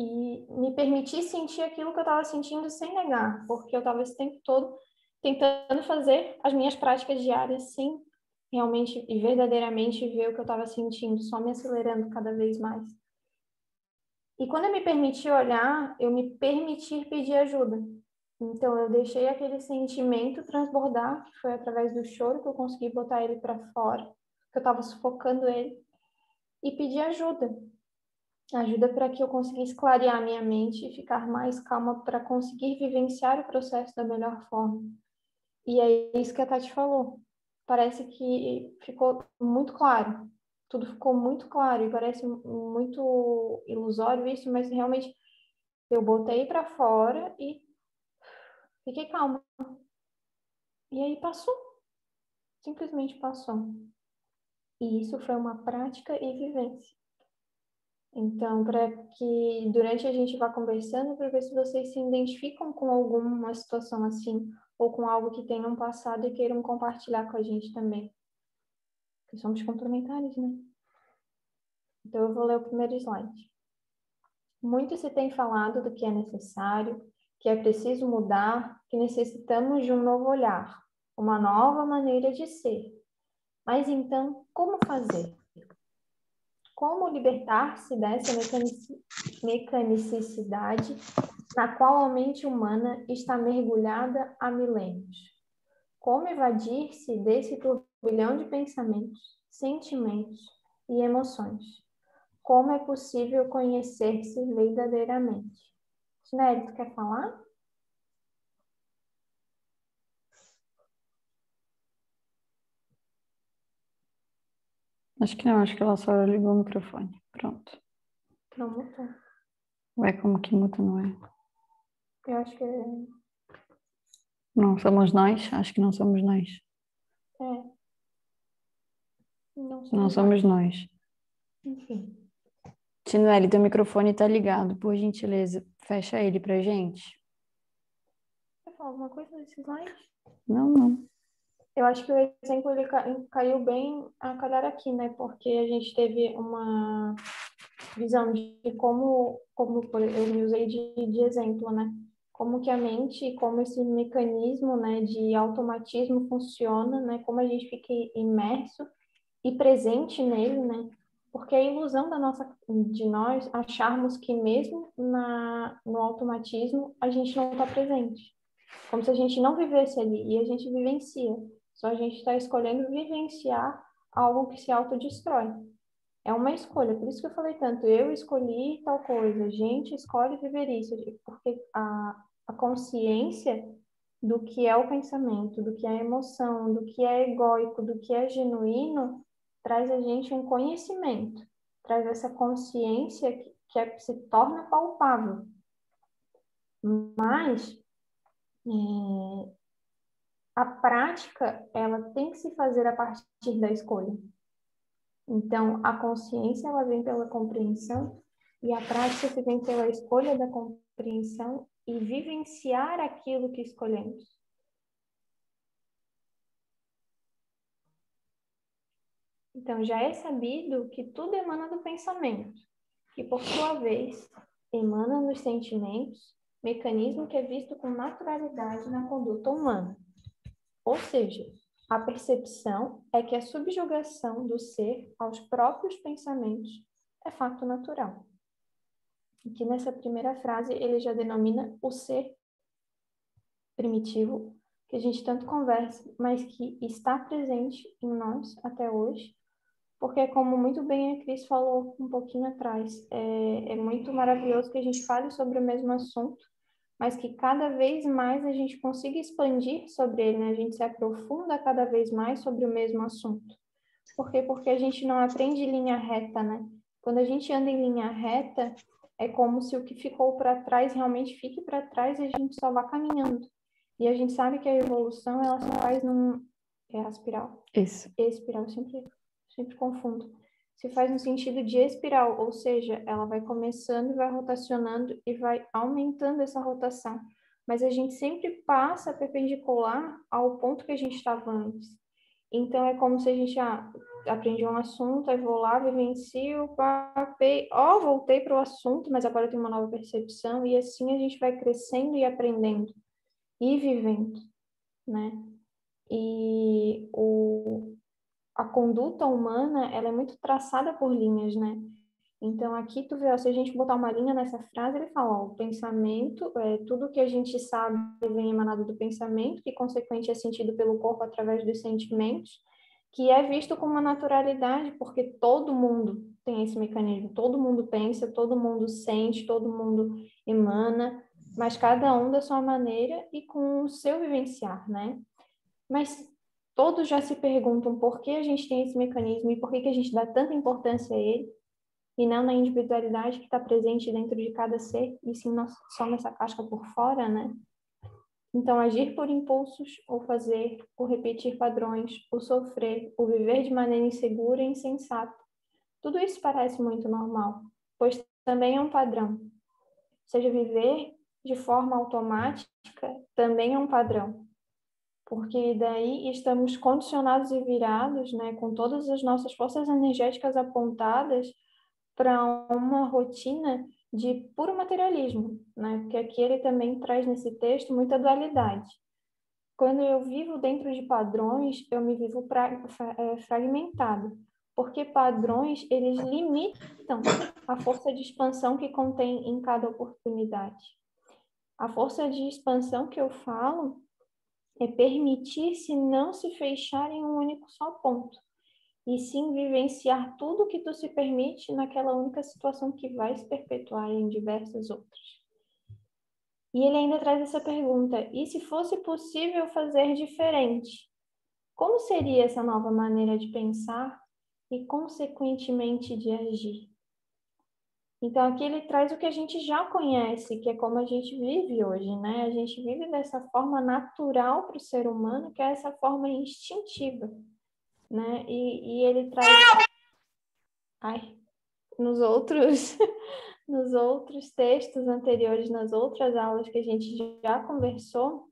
e me permiti sentir aquilo que eu estava sentindo sem negar, porque eu estava esse tempo todo tentando fazer as minhas práticas diárias sem realmente e verdadeiramente ver o que eu estava sentindo, só me acelerando cada vez mais. E quando eu me permiti olhar, eu me permiti pedir ajuda. Então, eu deixei aquele sentimento transbordar, que foi através do choro que eu consegui botar ele para fora, que eu estava sufocando ele, e pedi ajuda. Ajuda para que eu conseguisse clarear minha mente e ficar mais calma para conseguir vivenciar o processo da melhor forma. E é isso que a Tati falou. Parece que ficou muito claro. Tudo ficou muito claro e parece muito ilusório isso, mas realmente eu botei para fora e fiquei calma. E aí passou. Simplesmente passou. E isso foi uma prática e vivência. Então, para que durante a gente vá conversando, para ver se vocês se identificam com alguma situação assim, ou com algo que tenham passado e queiram compartilhar com a gente também. Porque somos complementares, né? Então, eu vou ler o primeiro slide. Muito se tem falado do que é necessário, que é preciso mudar, que necessitamos de um novo olhar, uma nova maneira de ser. Mas então, como fazer? Como libertar-se dessa mecanicidade na qual a mente humana está mergulhada há milênios? Como evadir-se desse turbilhão de pensamentos, sentimentos e emoções. Como é possível conhecer-se verdadeiramente? Tinelli, tu quer falar? Acho que não, acho que ela só ligou o microfone. Pronto. Não mutou. Ué, como que muta, não é? Eu acho que Não somos nós? Acho que não somos nós. é. Não somos nós. Enfim. Tinuele, teu microfone tá ligado, por gentileza. Fecha ele pra gente. Quer falar alguma coisa desse slide? Não. Eu acho que o exemplo ele caiu bem a calhar aqui, né? Porque a gente teve uma visão de como eu me usei de exemplo, né? Como que a mente, como esse mecanismo, né, de automatismo funciona, né? Como a gente fica imerso e presente nele, né? Porque a ilusão de nós acharmos que mesmo no automatismo a gente não está presente, como se a gente não vivesse ali, e a gente vivencia. Só a gente está escolhendo vivenciar algo que se autodestrói. É uma escolha, por isso que eu falei tanto, eu escolhi tal coisa, a gente escolhe viver isso, porque a consciência do que é o pensamento, do que é a emoção, do que é egóico, do que é genuíno, traz a gente um conhecimento, traz essa consciência se torna palpável. Mas a prática, ela tem que se fazer a partir da escolha. Então, a consciência, ela vem pela compreensão e a prática se vem pela escolha da compreensão e vivenciar aquilo que escolhemos. Então, já é sabido que tudo emana do pensamento, que, por sua vez, emana dos sentimentos, mecanismo que é visto com naturalidade na conduta humana. Ou seja, a percepção é que a subjugação do ser aos próprios pensamentos é fato natural. Aqui nessa primeira frase, ele já denomina o ser primitivo, que a gente tanto conversa, mas que está presente em nós até hoje, porque, como muito bem a Cris falou um pouquinho atrás, é muito maravilhoso que a gente fale sobre o mesmo assunto, mas que cada vez mais a gente consiga expandir sobre ele, né? A gente se aprofunda cada vez mais sobre o mesmo assunto. Por quê? Porque a gente não aprende em linha reta, né? Quando a gente anda em linha reta, é como se o que ficou para trás realmente fique para trás e a gente só vá caminhando. E a gente sabe que a evolução, ela se faz num... É a espiral? Isso. Espiral, eu sempre confundo. Se faz no sentido de espiral, ou seja, ela vai começando e vai rotacionando e vai aumentando essa rotação. Mas a gente sempre passa perpendicular ao ponto que a gente estava antes. Então, é como se a gente aprende um assunto, aí vou lá, vivencio, papei, voltei para o assunto, mas agora eu tenho uma nova percepção, e assim a gente vai crescendo e aprendendo e vivendo, né? E a conduta humana, ela é muito traçada por linhas, né? Então, aqui tu vê, ó, se a gente botar uma linha nessa frase, ele fala, ó, o pensamento, tudo que a gente sabe vem emanado do pensamento, que consequente é sentido pelo corpo através dos sentimentos, que é visto com uma naturalidade, porque todo mundo tem esse mecanismo, todo mundo pensa, todo mundo sente, todo mundo emana, mas cada um da sua maneira e com o seu vivenciar, né? Mas todos já se perguntam por que a gente tem esse mecanismo e por que a gente dá tanta importância a ele, e não na individualidade que está presente dentro de cada ser, e sim só nessa casca por fora, né? Então, agir por impulsos, ou fazer, ou repetir padrões, ou sofrer, ou viver de maneira insegura e insensata. Tudo isso parece muito normal, pois também é um padrão. Ou seja, viver de forma automática também é um padrão. Porque daí estamos condicionados e virados, né, com todas as nossas forças energéticas apontadas para uma rotina de puro materialismo, né? Porque aqui ele também traz nesse texto muita dualidade. Quando eu vivo dentro de padrões, eu me vivo fragmentado, porque padrões, eles limitam a força de expansão que contém em cada oportunidade. A força de expansão que eu falo é permitir-se não se fechar em um único só ponto, e sim vivenciar tudo que tu se permite naquela única situação que vai se perpetuar em diversas outras. E ele ainda traz essa pergunta: e se fosse possível fazer diferente? Como seria essa nova maneira de pensar e, consequentemente, de agir? Então, aqui ele traz o que a gente já conhece, que é como a gente vive hoje, né? A gente vive dessa forma natural para o ser humano, que é essa forma instintiva, né? E ele traz... nos outros... nos outros textos anteriores, nas outras aulas que a gente já conversou,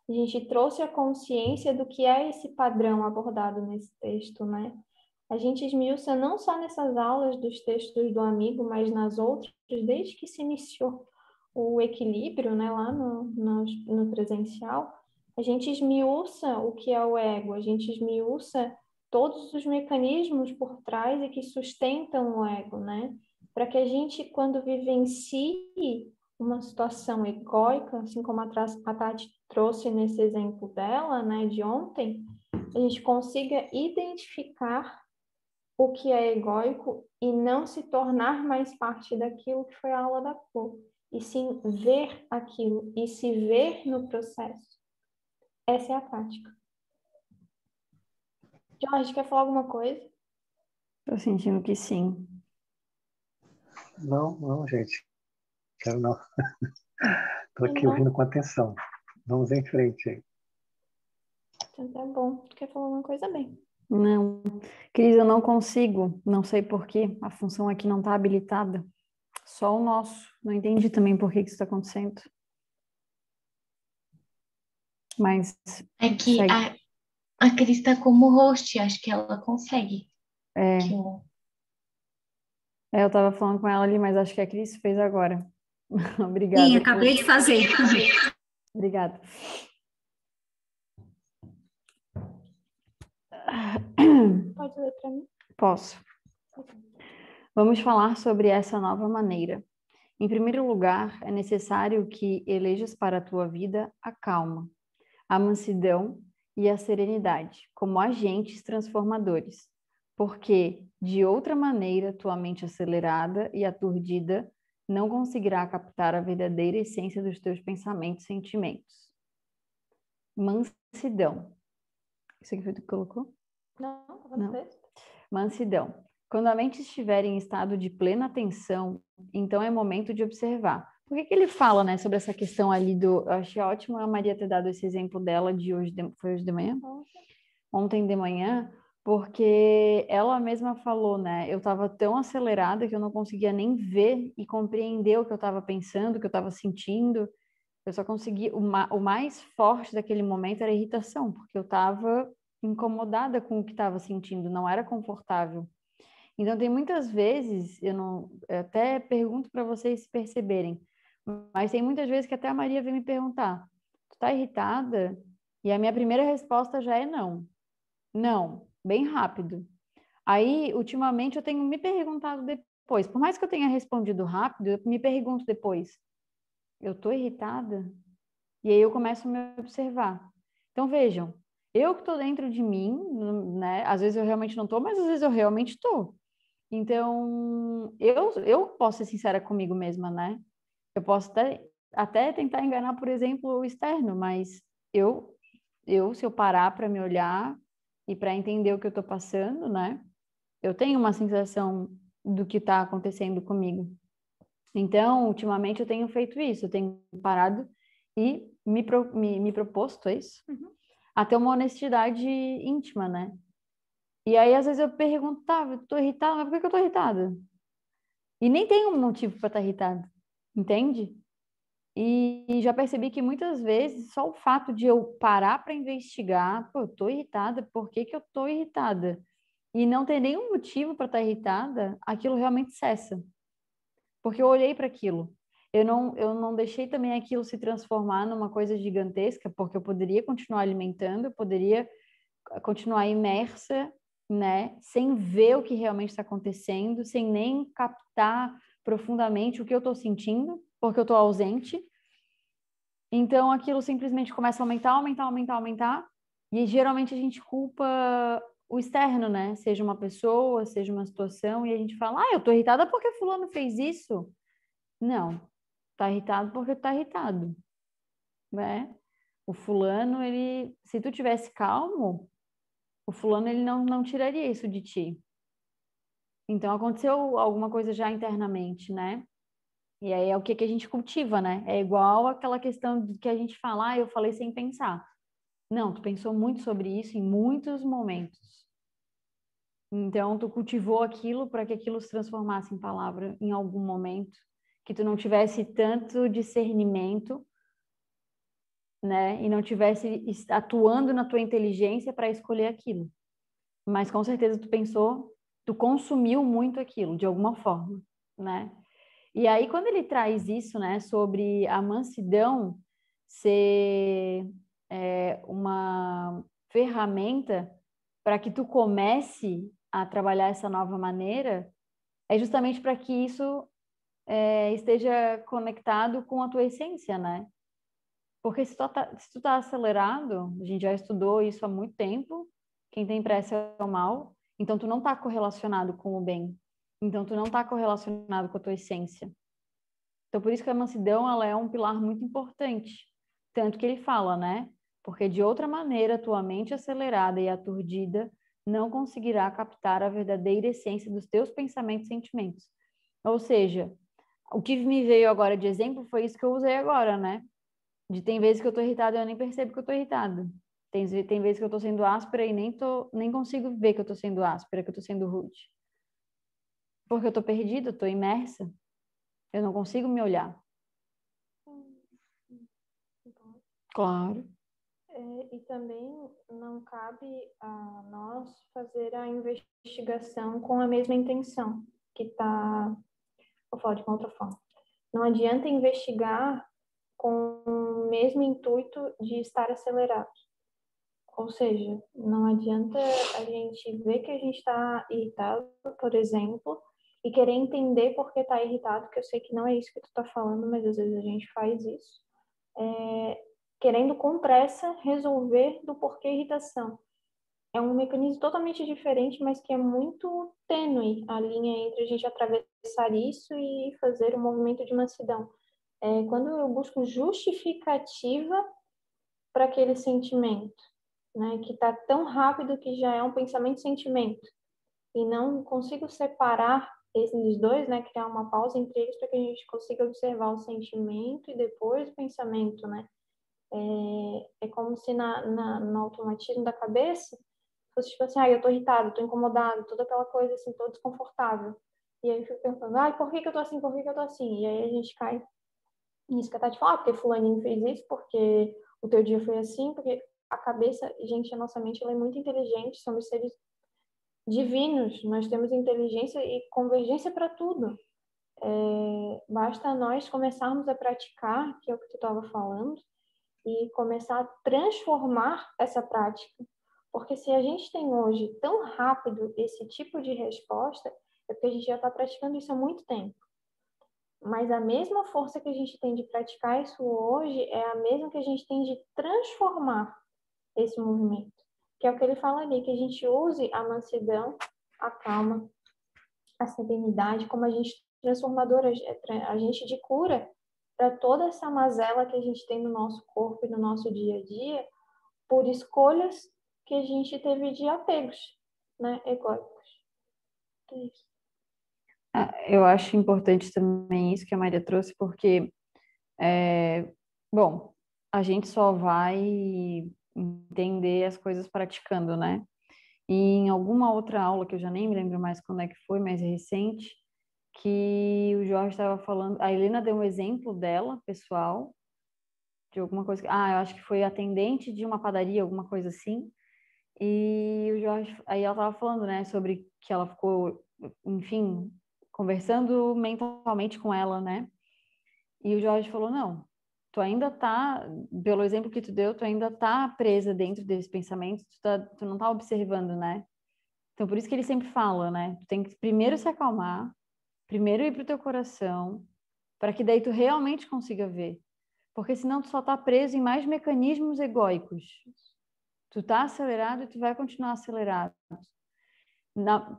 a gente trouxe a consciência do que é esse padrão abordado nesse texto, né? A gente esmiuça não só nessas aulas dos textos do amigo, mas nas outras, desde que se iniciou o equilíbrio, né, lá no presencial, a gente esmiuça o que é o ego, a gente esmiuça todos os mecanismos por trás e que sustentam o ego, né? Para que a gente, quando vivencie uma situação egóica, assim como a Tati trouxe nesse exemplo dela, né, de ontem, a gente consiga identificar o que é egóico e não se tornar mais parte daquilo que foi a aula da cor, e sim ver aquilo e se ver no processo. Essa é a prática. Jorge, quer falar alguma coisa? Estou sentindo que sim. Não, gente. Quero não. Estou aqui ouvindo com atenção. Vamos em frente aí. Então tá bom. Tu quer falar alguma coisa, bem? Não. Cris, eu não consigo. Não sei por quê. A função aqui não está habilitada. Só o nosso. Não entendi também por que isso está acontecendo. Mas... É que a Cris está como host, acho que ela consegue. Eu estava falando com ela ali, mas acho que a Cris fez agora. Obrigada. Sim, acabei de fazer. Obrigada. Pode ler para mim? Posso. Vamos falar sobre essa nova maneira. Em primeiro lugar, é necessário que elejas para a tua vida a calma, a mansidão e a serenidade como agentes transformadores, porque, de outra maneira, tua mente acelerada e aturdida não conseguirá captar a verdadeira essência dos teus pensamentos e sentimentos. Mansidão. Isso aqui foi tu que colocou? Não. Mansidão. Quando a mente estiver em estado de plena atenção, então é momento de observar. Por que ele fala, né, sobre essa questão ali do... Eu achei ótimo a Maria ter dado esse exemplo dela de hoje, foi hoje de manhã? Ontem de manhã, porque ela mesma falou, né, eu estava tão acelerada que eu não conseguia nem ver e compreender o que eu estava pensando, o que eu estava sentindo. Eu só consegui... O mais forte daquele momento era a irritação, porque eu estava incomodada com o que estava sentindo, não era confortável. Então, tem muitas vezes, eu até pergunto para vocês se perceberem, mas tem muitas vezes que até a Maria vem me perguntar, tu tá irritada? E a minha primeira resposta já é não. Não, bem rápido. Aí, ultimamente, eu tenho me perguntado depois, por mais que eu tenha respondido rápido, eu me pergunto depois, eu tô irritada? E aí eu começo a me observar. Então, vejam, eu que estou dentro de mim, né? Às vezes eu realmente não estou, mas às vezes eu realmente estou. Então, eu posso ser sincera comigo mesma, né? Eu posso até tentar enganar, por exemplo, o externo, mas se eu parar para me olhar e para entender o que eu estou passando, né? Eu tenho uma sensação do que está acontecendo comigo. Então, ultimamente eu tenho feito isso, eu tenho parado e me proposto, é isso? A ter uma honestidade íntima, né? E aí, às vezes, eu pergunto, tá, eu tô irritada, mas por que eu tô irritada? E nem tem um motivo para estar irritada, entende? E já percebi que muitas vezes só o fato de eu parar para investigar, pô, eu tô irritada, por que que eu tô irritada? E não ter nenhum motivo para estar irritada, aquilo realmente cessa. Porque eu olhei para aquilo. Eu não deixei também aquilo se transformar numa coisa gigantesca, porque eu poderia continuar alimentando, eu poderia continuar imersa, né, sem ver o que realmente está acontecendo, sem nem captar profundamente o que eu estou sentindo, porque eu estou ausente. Então, aquilo simplesmente começa a aumentar, e geralmente a gente culpa o externo, né? Seja uma pessoa, seja uma situação, e a gente fala, eu tô irritada porque fulano fez isso. Não, tá irritado porque tá irritado, né? O fulano, se tu tivesse calmo, o fulano, ele não tiraria isso de ti. Então, aconteceu alguma coisa já internamente, né? E aí é o que a gente cultiva, né? É igual aquela questão que a gente fala, eu falei sem pensar. Não, tu pensou muito sobre isso em muitos momentos. Então, tu cultivou aquilo para que aquilo se transformasse em palavra em algum momento, que tu não tivesse tanto discernimento, né? E não tivesse atuando na tua inteligência para escolher aquilo. Mas com certeza tu pensou, tu consumiu muito aquilo, de alguma forma, né? E aí, quando ele traz isso, né, sobre a mansidão ser uma ferramenta para que tu comece a trabalhar essa nova maneira, é justamente para que isso esteja conectado com a tua essência, né? Porque se tu tá acelerado, a gente já estudou isso há muito tempo, quem tem pressa é o mal, então tu não tá correlacionado com o bem, então tu não tá correlacionado com a tua essência. Então, por isso que a mansidão, ela é um pilar muito importante. Tanto que ele fala, né? Porque de outra maneira, tua mente acelerada e aturdida não conseguirá captar a verdadeira essência dos teus pensamentos e sentimentos. Ou seja, o que me veio agora de exemplo foi isso que eu usei agora, né? Tem vezes que eu tô irritada e eu nem percebo que eu tô irritada. Tem vezes que eu tô sendo áspera e nem consigo ver que eu tô sendo áspera, que eu tô sendo rude. Porque eu tô perdida, eu tô imersa. Eu não consigo me olhar. Claro. E também não cabe a nós fazer a investigação com a mesma intenção, vou falar de uma outra forma. Não adianta investigar com o mesmo intuito de estar acelerado. Ou seja, não adianta a gente ver que a gente está irritado, por exemplo, e querer entender por que está irritado, que eu sei que não é isso que tu está falando, mas às vezes a gente faz isso. Querendo com pressa resolver do porquê irritação. É um mecanismo totalmente diferente, mas que é muito tênue a linha entre a gente atravessar isso e fazer um movimento de mansidão. Quando eu busco justificativa para aquele sentimento, né, que está tão rápido que já é um pensamento e sentimento, e não consigo separar esses dois, né, criar uma pausa entre eles para que a gente consiga observar o sentimento e depois o pensamento, né? É como se no automatismo da cabeça fosse tipo assim, eu tô irritado, tô incomodado, toda aquela coisa assim, tô desconfortável. E aí eu fico pensando, por que eu tô assim, por que eu tô assim? E aí a gente cai nisso que a Tati fala, porque fulaninho fez isso, porque o teu dia foi assim, porque a cabeça, gente, a nossa mente ela é muito inteligente, somos seres divinos, nós temos inteligência e convergência para tudo. Basta nós começarmos a praticar, que é o que tu estava falando, e começar a transformar essa prática. Porque se a gente tem hoje tão rápido esse tipo de resposta, é porque a gente já está praticando isso há muito tempo. Mas a mesma força que a gente tem de praticar isso hoje é a mesma que a gente tem de transformar esse movimento. Que é o que ele fala ali, que a gente use a mansidão, a calma, a serenidade como agente transformador, agente de cura para toda essa mazela que a gente tem no nosso corpo e no nosso dia a dia, por escolhas que a gente teve de apegos, né, egóicos. É isso. Eu acho importante também isso que a Maria trouxe, porque, bom, a gente só vai entender as coisas praticando, né? E em alguma outra aula, que eu já nem me lembro mais quando é que foi, mas é recente, que o Jorge estava falando, a Helena deu um exemplo dela, pessoal, de alguma coisa, eu acho que foi atendente de uma padaria, alguma coisa assim, e o Jorge, aí ela estava falando, né, sobre que ela ficou, enfim, conversando mentalmente com ela, né, e o Jorge falou, não, tu ainda tá, pelo exemplo que tu deu, tu ainda tá presa dentro desse pensamento, tu não tá observando, né, então por isso que ele sempre fala, né, tu tem que primeiro se acalmar, primeiro ir pro teu coração, para que daí tu realmente consiga ver. Porque senão tu só tá preso em mais mecanismos egóicos. Tu tá acelerado e tu vai continuar acelerado.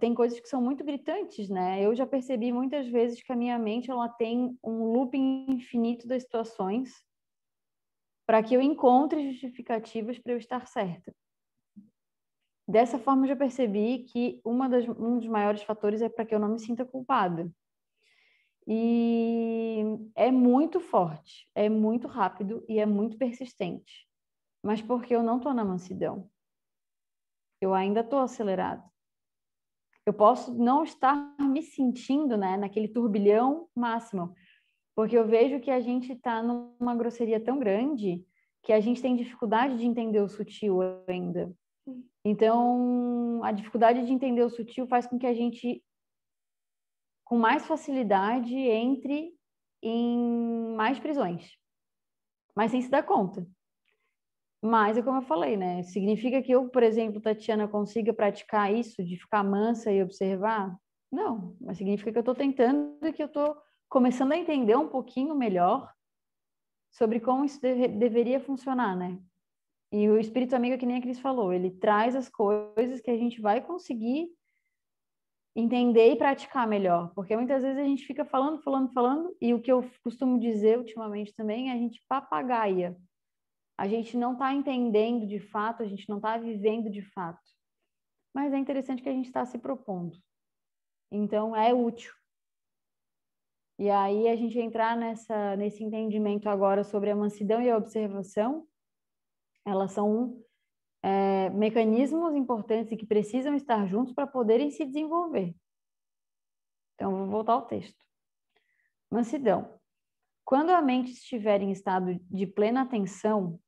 Tem coisas que são muito gritantes, né? Eu já percebi muitas vezes que a minha mente ela tem um looping infinito das situações para que eu encontre justificativas para eu estar certa. Dessa forma, eu já percebi que um dos maiores fatores é para que eu não me sinta culpada. E é muito forte, é muito rápido e é muito persistente. Mas porque eu não estou na mansidão. Eu ainda estou acelerado. Eu posso não estar me sentindo, né, naquele turbilhão máximo, porque eu vejo que a gente está numa grosseria tão grande que a gente tem dificuldade de entender o sutil ainda. Então, a dificuldade de entender o sutil faz com que a gente, com mais facilidade, entre em mais prisões, mas sem se dar conta. Mas é como eu falei, né? Significa que eu, por exemplo, Tatiana, consiga praticar isso de ficar mansa e observar? Não, mas significa que eu estou tentando e que eu estou começando a entender um pouquinho melhor sobre como isso deveria funcionar, né? E o espírito amigo, que nem a Cris falou, ele traz as coisas que a gente vai conseguir entender e praticar melhor, porque muitas vezes a gente fica falando, e o que eu costumo dizer ultimamente também é a gente papagaia. A gente não está entendendo de fato, a gente não está vivendo de fato. Mas é interessante que a gente está se propondo. Então, é útil. E aí, a gente entrar nesse entendimento agora sobre a mansidão e a observação, elas são mecanismos importantes e que precisam estar juntos para poderem se desenvolver. Então, vou voltar ao texto. Mansidão. Quando a mente estiver em estado de plena atenção,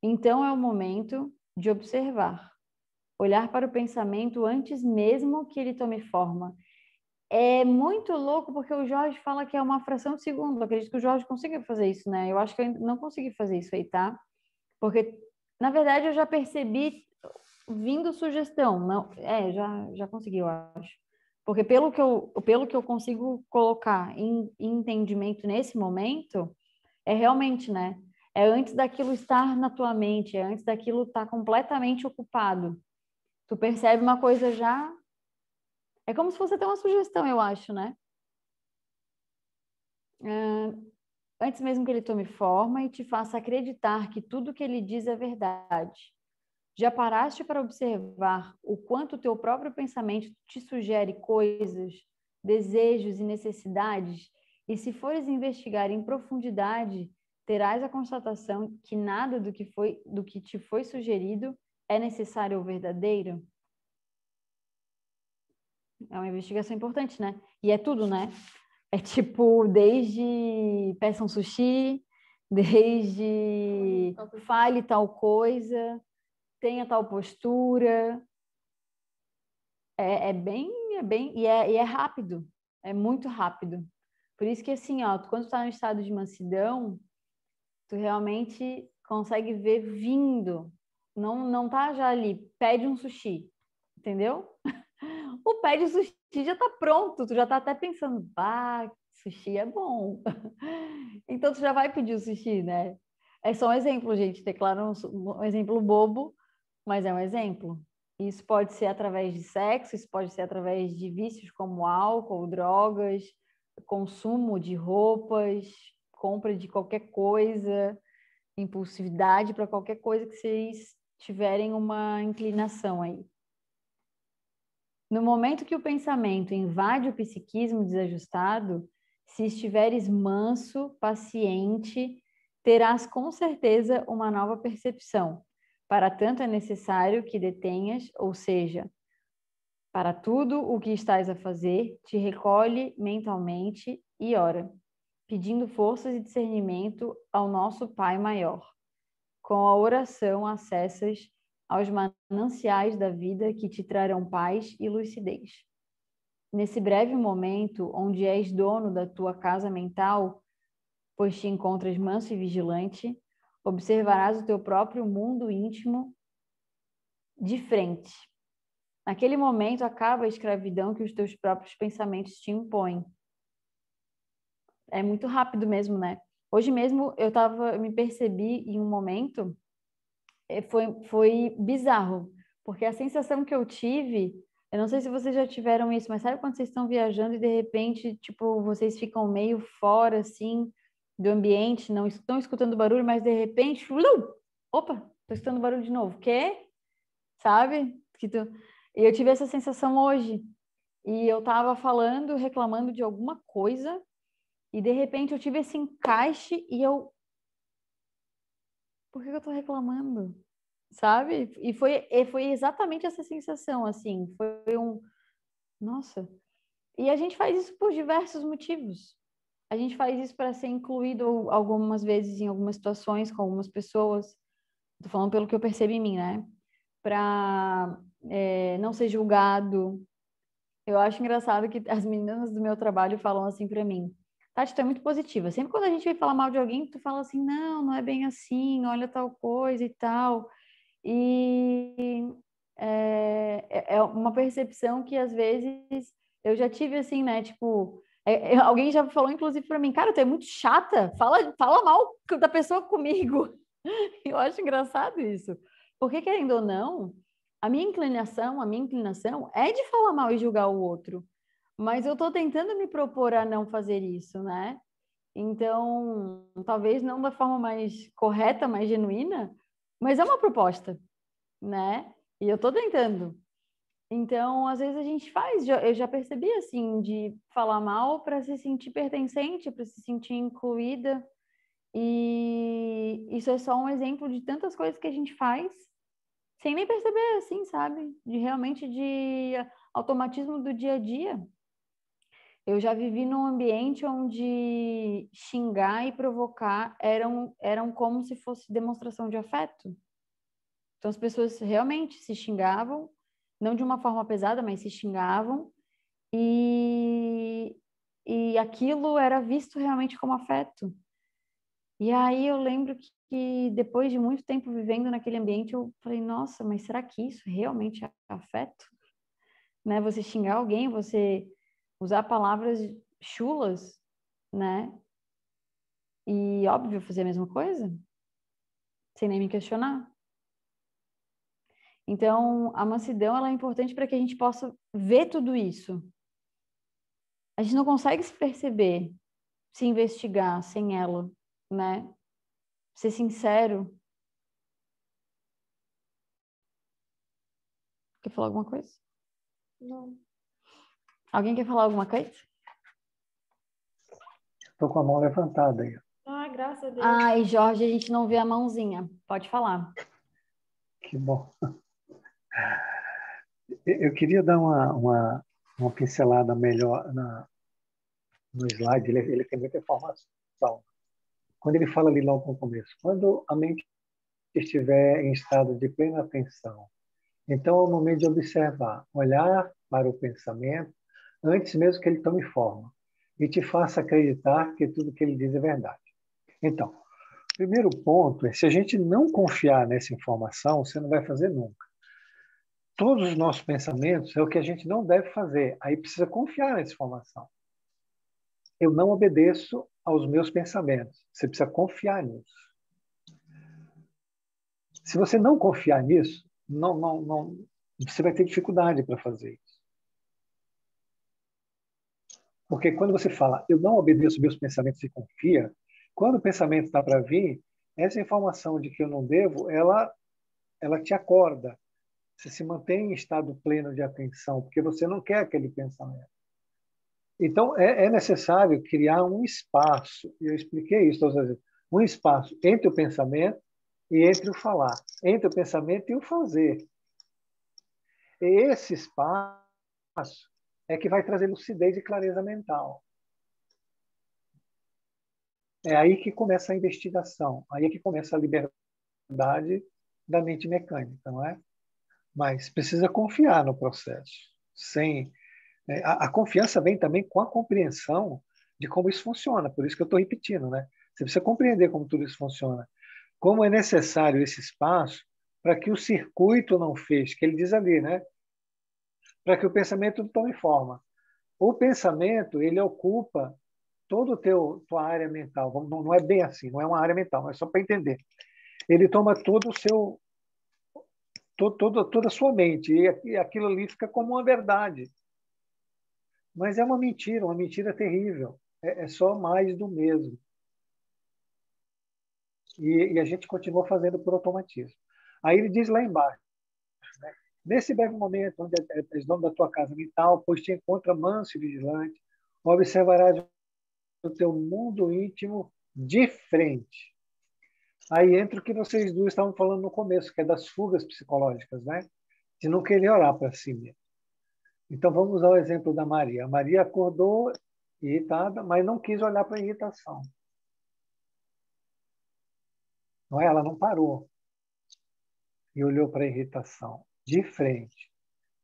então é o momento de observar. Olhar para o pensamento antes mesmo que ele tome forma. É muito louco porque o Jorge fala que é uma fração de segundo. Eu acredito que o Jorge consiga fazer isso, né? Eu acho que eu ainda não consegui fazer isso aí, tá? Porque, na verdade, eu já percebi vindo sugestão. Não, já consegui, eu acho. Porque pelo que eu consigo colocar em entendimento nesse momento, é realmente, né? É antes daquilo estar na tua mente, é antes daquilo estar completamente ocupado. Tu percebe uma coisa já... É como se fosse até uma sugestão, eu acho, né? Antes mesmo que ele tome forma e te faça acreditar que tudo que ele diz é verdade. Já paraste para observar o quanto o teu próprio pensamento te sugere coisas, desejos e necessidades? E se fores investigar em profundidade, terás a constatação que nada do que te foi sugerido é necessário ou verdadeiro? É uma investigação importante, né? E é tudo, né? É tipo, desde peça um sushi, desde fale tal coisa, tenha tal postura. E é rápido, é muito rápido. Por isso que assim, ó, quando tu tá no estado de mansidão, tu realmente consegue ver vindo. Não tá já ali, pede um sushi, entendeu? O pede sushi já tá pronto, tu já tá até pensando, sushi é bom. Então tu já vai pedir o sushi, né? É só um exemplo, gente, declara um exemplo bobo, mas é um exemplo. Isso pode ser através de sexo, isso pode ser através de vícios como álcool, drogas, consumo de roupas, compra de qualquer coisa, impulsividade para qualquer coisa que vocês tiverem uma inclinação aí. No momento que o pensamento invade o psiquismo desajustado, se estiveres manso, paciente, terás com certeza uma nova percepção. Para tanto é necessário que detenhas, ou seja, para tudo o que estás a fazer, te recolhe mentalmente e ora, pedindo forças e discernimento ao nosso Pai Maior. Com a oração acessas aos mananciais da vida que te trarão paz e lucidez. Nesse breve momento, onde és dono da tua casa mental, pois te encontras manso e vigilante, observarás o teu próprio mundo íntimo de frente. Naquele momento acaba a escravidão que os teus próprios pensamentos te impõem. É muito rápido mesmo, né? Hoje mesmo eu me percebi em um momento, foi bizarro, porque a sensação que eu tive, eu não sei se vocês já tiveram isso, mas sabe quando vocês estão viajando e de repente, tipo, vocês ficam meio fora, assim, do ambiente, não estão escutando barulho, mas de repente, opa, tô escutando barulho de novo. Quê? Sabe? E eu tive essa sensação hoje. E eu tava falando, reclamando de alguma coisa, e de repente eu tive esse encaixe e eu... Por que eu tô reclamando? Sabe? E foi exatamente essa sensação, assim. Foi um... Nossa. E a gente faz isso por diversos motivos. A gente faz isso para ser incluído algumas vezes em algumas situações com algumas pessoas. Tô falando pelo que eu percebi em mim, né? Para não ser julgado. Eu acho engraçado que as meninas do meu trabalho falam assim para mim: Tati, tu é muito positiva. Sempre quando a gente vai falar mal de alguém, tu fala assim: não, não é bem assim, olha tal coisa e tal. E é uma percepção que às vezes eu já tive assim, né? Tipo, alguém já falou inclusive para mim: cara, tu é muito chata, fala mal da pessoa comigo. Eu acho engraçado isso. Porque, querendo ou não, a minha inclinação é de falar mal e julgar o outro. Mas eu estou tentando me propor a não fazer isso, né? Então, talvez não da forma mais correta, mais genuína, mas é uma proposta, né? E eu estou tentando. Então, às vezes a gente faz, eu já percebi assim, de falar mal para se sentir pertencente, para se sentir incluída. E isso é só um exemplo de tantas coisas que a gente faz sem nem perceber, assim, sabe? De automatismo do dia a dia. Eu já vivi num ambiente onde xingar e provocar eram como se fosse demonstração de afeto. Então as pessoas realmente se xingavam, não de uma forma pesada, mas se xingavam, e, e aquilo era visto realmente como afeto. E aí eu lembro que depois de muito tempo vivendo naquele ambiente, eu falei, nossa, mas será que isso realmente é afeto? Né? Você xingar alguém, você usar palavras chulas, né? E óbvio, fazer a mesma coisa, sem nem me questionar. Então, a mansidão ela é importante para que a gente possa ver tudo isso. A gente não consegue se perceber, se investigar sem ela, né? Ser sincero. Quer falar alguma coisa? Não. Alguém quer falar alguma coisa? Estou com a mão levantada aí. Ah, graças a Deus. Ai, Jorge, a gente não vê a mãozinha. Pode falar. Que bom. Eu queria dar uma pincelada melhor no slide. Ele tem muita informação. Quando ele fala ali logo no começo, quando a mente estiver em estado de plena atenção, então é o momento de observar, olhar para o pensamento antes mesmo que ele tome forma e te faça acreditar que tudo que ele diz é verdade. Então, o primeiro ponto é, se a gente não confiar nessa informação, você não vai fazer nunca. Todos os nossos pensamentos é o que a gente não deve fazer. Aí precisa confiar nessa informação. Eu não obedeço aos meus pensamentos. Você precisa confiar nisso. Se você não confiar nisso, você vai ter dificuldade para fazer isso. Porque quando você fala, eu não obedeço meus pensamentos e confia, quando o pensamento está para vir, essa informação de que eu não devo, ela te acorda. Você se mantém em estado pleno de atenção, porque você não quer aquele pensamento. Então, é necessário criar um espaço, e eu expliquei isso todas as vezes, um espaço entre o pensamento e entre o falar, entre o pensamento e o fazer. E esse espaço é que vai trazer lucidez e clareza mental. É aí que começa a investigação, aí é que começa a liberdade da mente mecânica, não é? Mas precisa confiar no processo. A confiança vem também com a compreensão de como isso funciona, por isso que eu estou repetindo, né? Você precisa compreender como tudo isso funciona. Como é necessário esse espaço para que o circuito não feche, que ele diz ali, né? Para que o pensamento tome forma. O pensamento, ele ocupa todo tua área mental, não é bem assim, não é uma área mental, mas só para entender. Ele toma todo o seu, toda a sua mente, e aquilo ali fica como uma verdade. Mas é uma mentira terrível. É só mais do mesmo. E a gente continua fazendo por automatismo. Aí ele diz lá embaixo, né? Nesse breve momento, onde és dono da tua casa mental, pois te encontra manso e vigilante, observarás o teu mundo íntimo de frente. Aí entra o que vocês duas estavam falando no começo, que é das fugas psicológicas, né? De não querer olhar para si mesmo. Então, vamos usar o exemplo da Maria. A Maria acordou irritada, mas não quis olhar para a irritação. Não é? Ela não parou e olhou para a irritação de frente.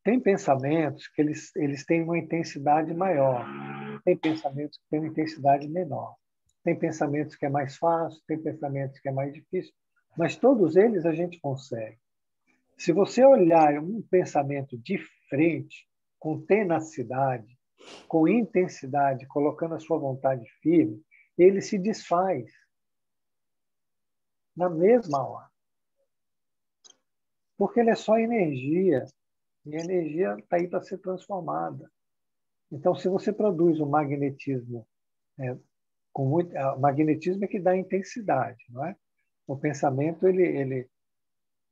Tem pensamentos que eles têm uma intensidade maior. Tem pensamentos que têm uma intensidade menor. Tem pensamentos que é mais fácil, tem pensamentos que é mais difícil. Mas todos eles a gente consegue. Se você olhar um pensamento de frente, com tenacidade, com intensidade, colocando a sua vontade firme, ele se desfaz na mesma hora. Porque ele é só energia, e a energia está aí para ser transformada. Então, se você produz um magnetismo, o magnetismo é que dá intensidade, não é? O pensamento, ele,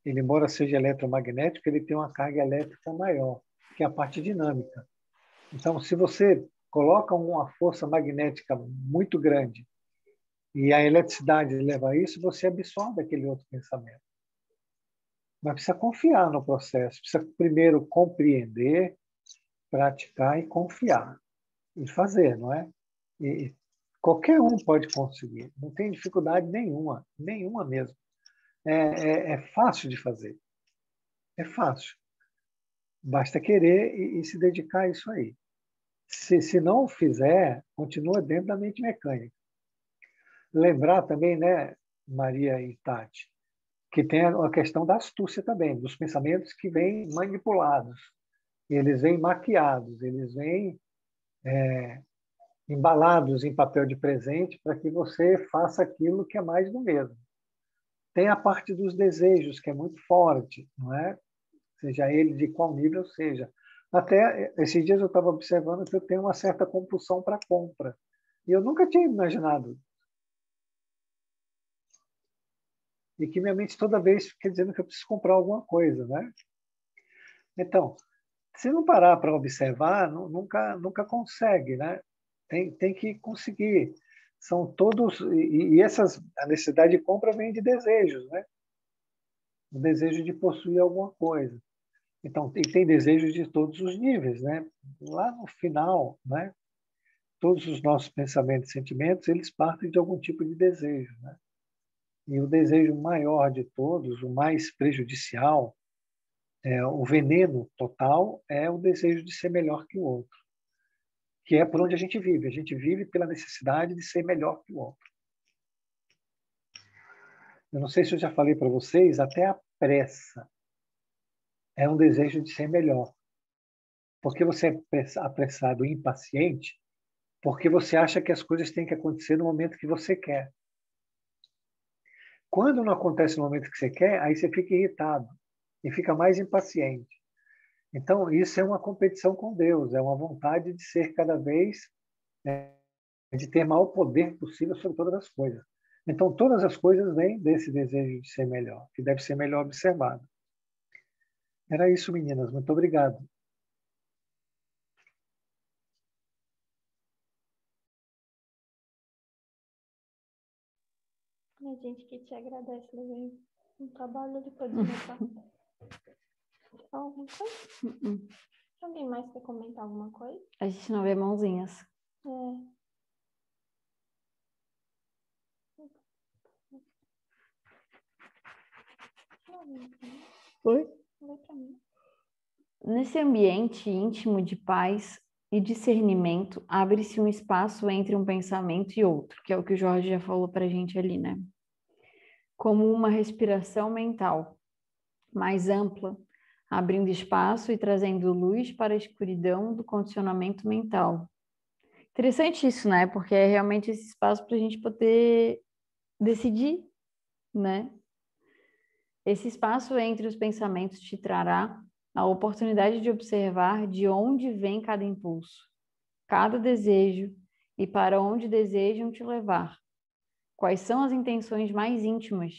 embora seja eletromagnético, ele tem uma carga elétrica maior, que é a parte dinâmica. Então, se você coloca uma força magnética muito grande e a eletricidade leva a isso, você absorve aquele outro pensamento. Mas precisa confiar no processo, precisa primeiro compreender, praticar e confiar. E fazer, não é? E qualquer um pode conseguir, não tem dificuldade nenhuma, nenhuma mesmo. É fácil de fazer. É fácil. Basta querer e se dedicar a isso aí. Se não fizer, continua dentro da mente mecânica. Lembrar também, né, Maria e Tati, que tem a questão da astúcia também, dos pensamentos que vêm manipulados. Eles vêm maquiados, eles vêm embalados em papel de presente para que você faça aquilo que é mais do mesmo. Tem a parte dos desejos, que é muito forte, não é? Seja ele de qual nível seja. Até esses dias eu estava observando que eu tenho uma certa compulsão para compra. E eu nunca tinha imaginado. E que minha mente toda vez fica dizendo que eu preciso comprar alguma coisa, né? Então, se não parar para observar, nunca consegue, né? Tem que conseguir. São todos a necessidade de compra vem de desejos, né? O desejo de possuir alguma coisa. Então, tem desejos de todos os níveis, né? Lá no final, né? Todos os nossos pensamentos e sentimentos, eles partem de algum tipo de desejo, né? E o desejo maior de todos, o mais prejudicial, o veneno total, é o desejo de ser melhor que o outro, que é por onde a gente vive. A gente vive pela necessidade de ser melhor que o outro. Eu não sei se eu já falei para vocês, até a pressa é um desejo de ser melhor. Porque você é apressado e impaciente, porque você acha que as coisas têm que acontecer no momento que você quer. Quando não acontece no momento que você quer, aí você fica irritado e fica mais impaciente. Então, isso é uma competição com Deus, é uma vontade de ser cada vez, de ter maior poder possível sobre todas as coisas. Então, todas as coisas vêm desse desejo de ser melhor, que deve ser melhor observado. Era isso, meninas. Muito obrigado. A gente que te agradece, Levin. Um trabalho de poder notar. Alguma coisa? Alguém mais quer comentar alguma coisa? A gente não vê mãozinhas. Oi? Nesse ambiente íntimo de paz e discernimento, abre-se um espaço entre um pensamento e outro, que é o que o Jorge já falou para a gente ali, né? Como uma respiração mental mais ampla, abrindo espaço e trazendo luz para a escuridão do condicionamento mental, Interessante isso, né? Porque é realmente esse espaço para a gente poder decidir, né? Esse espaço entre os pensamentos te trará a oportunidade de observar de onde vem cada impulso, cada desejo e para onde desejam te levar. Quais são as intenções mais íntimas?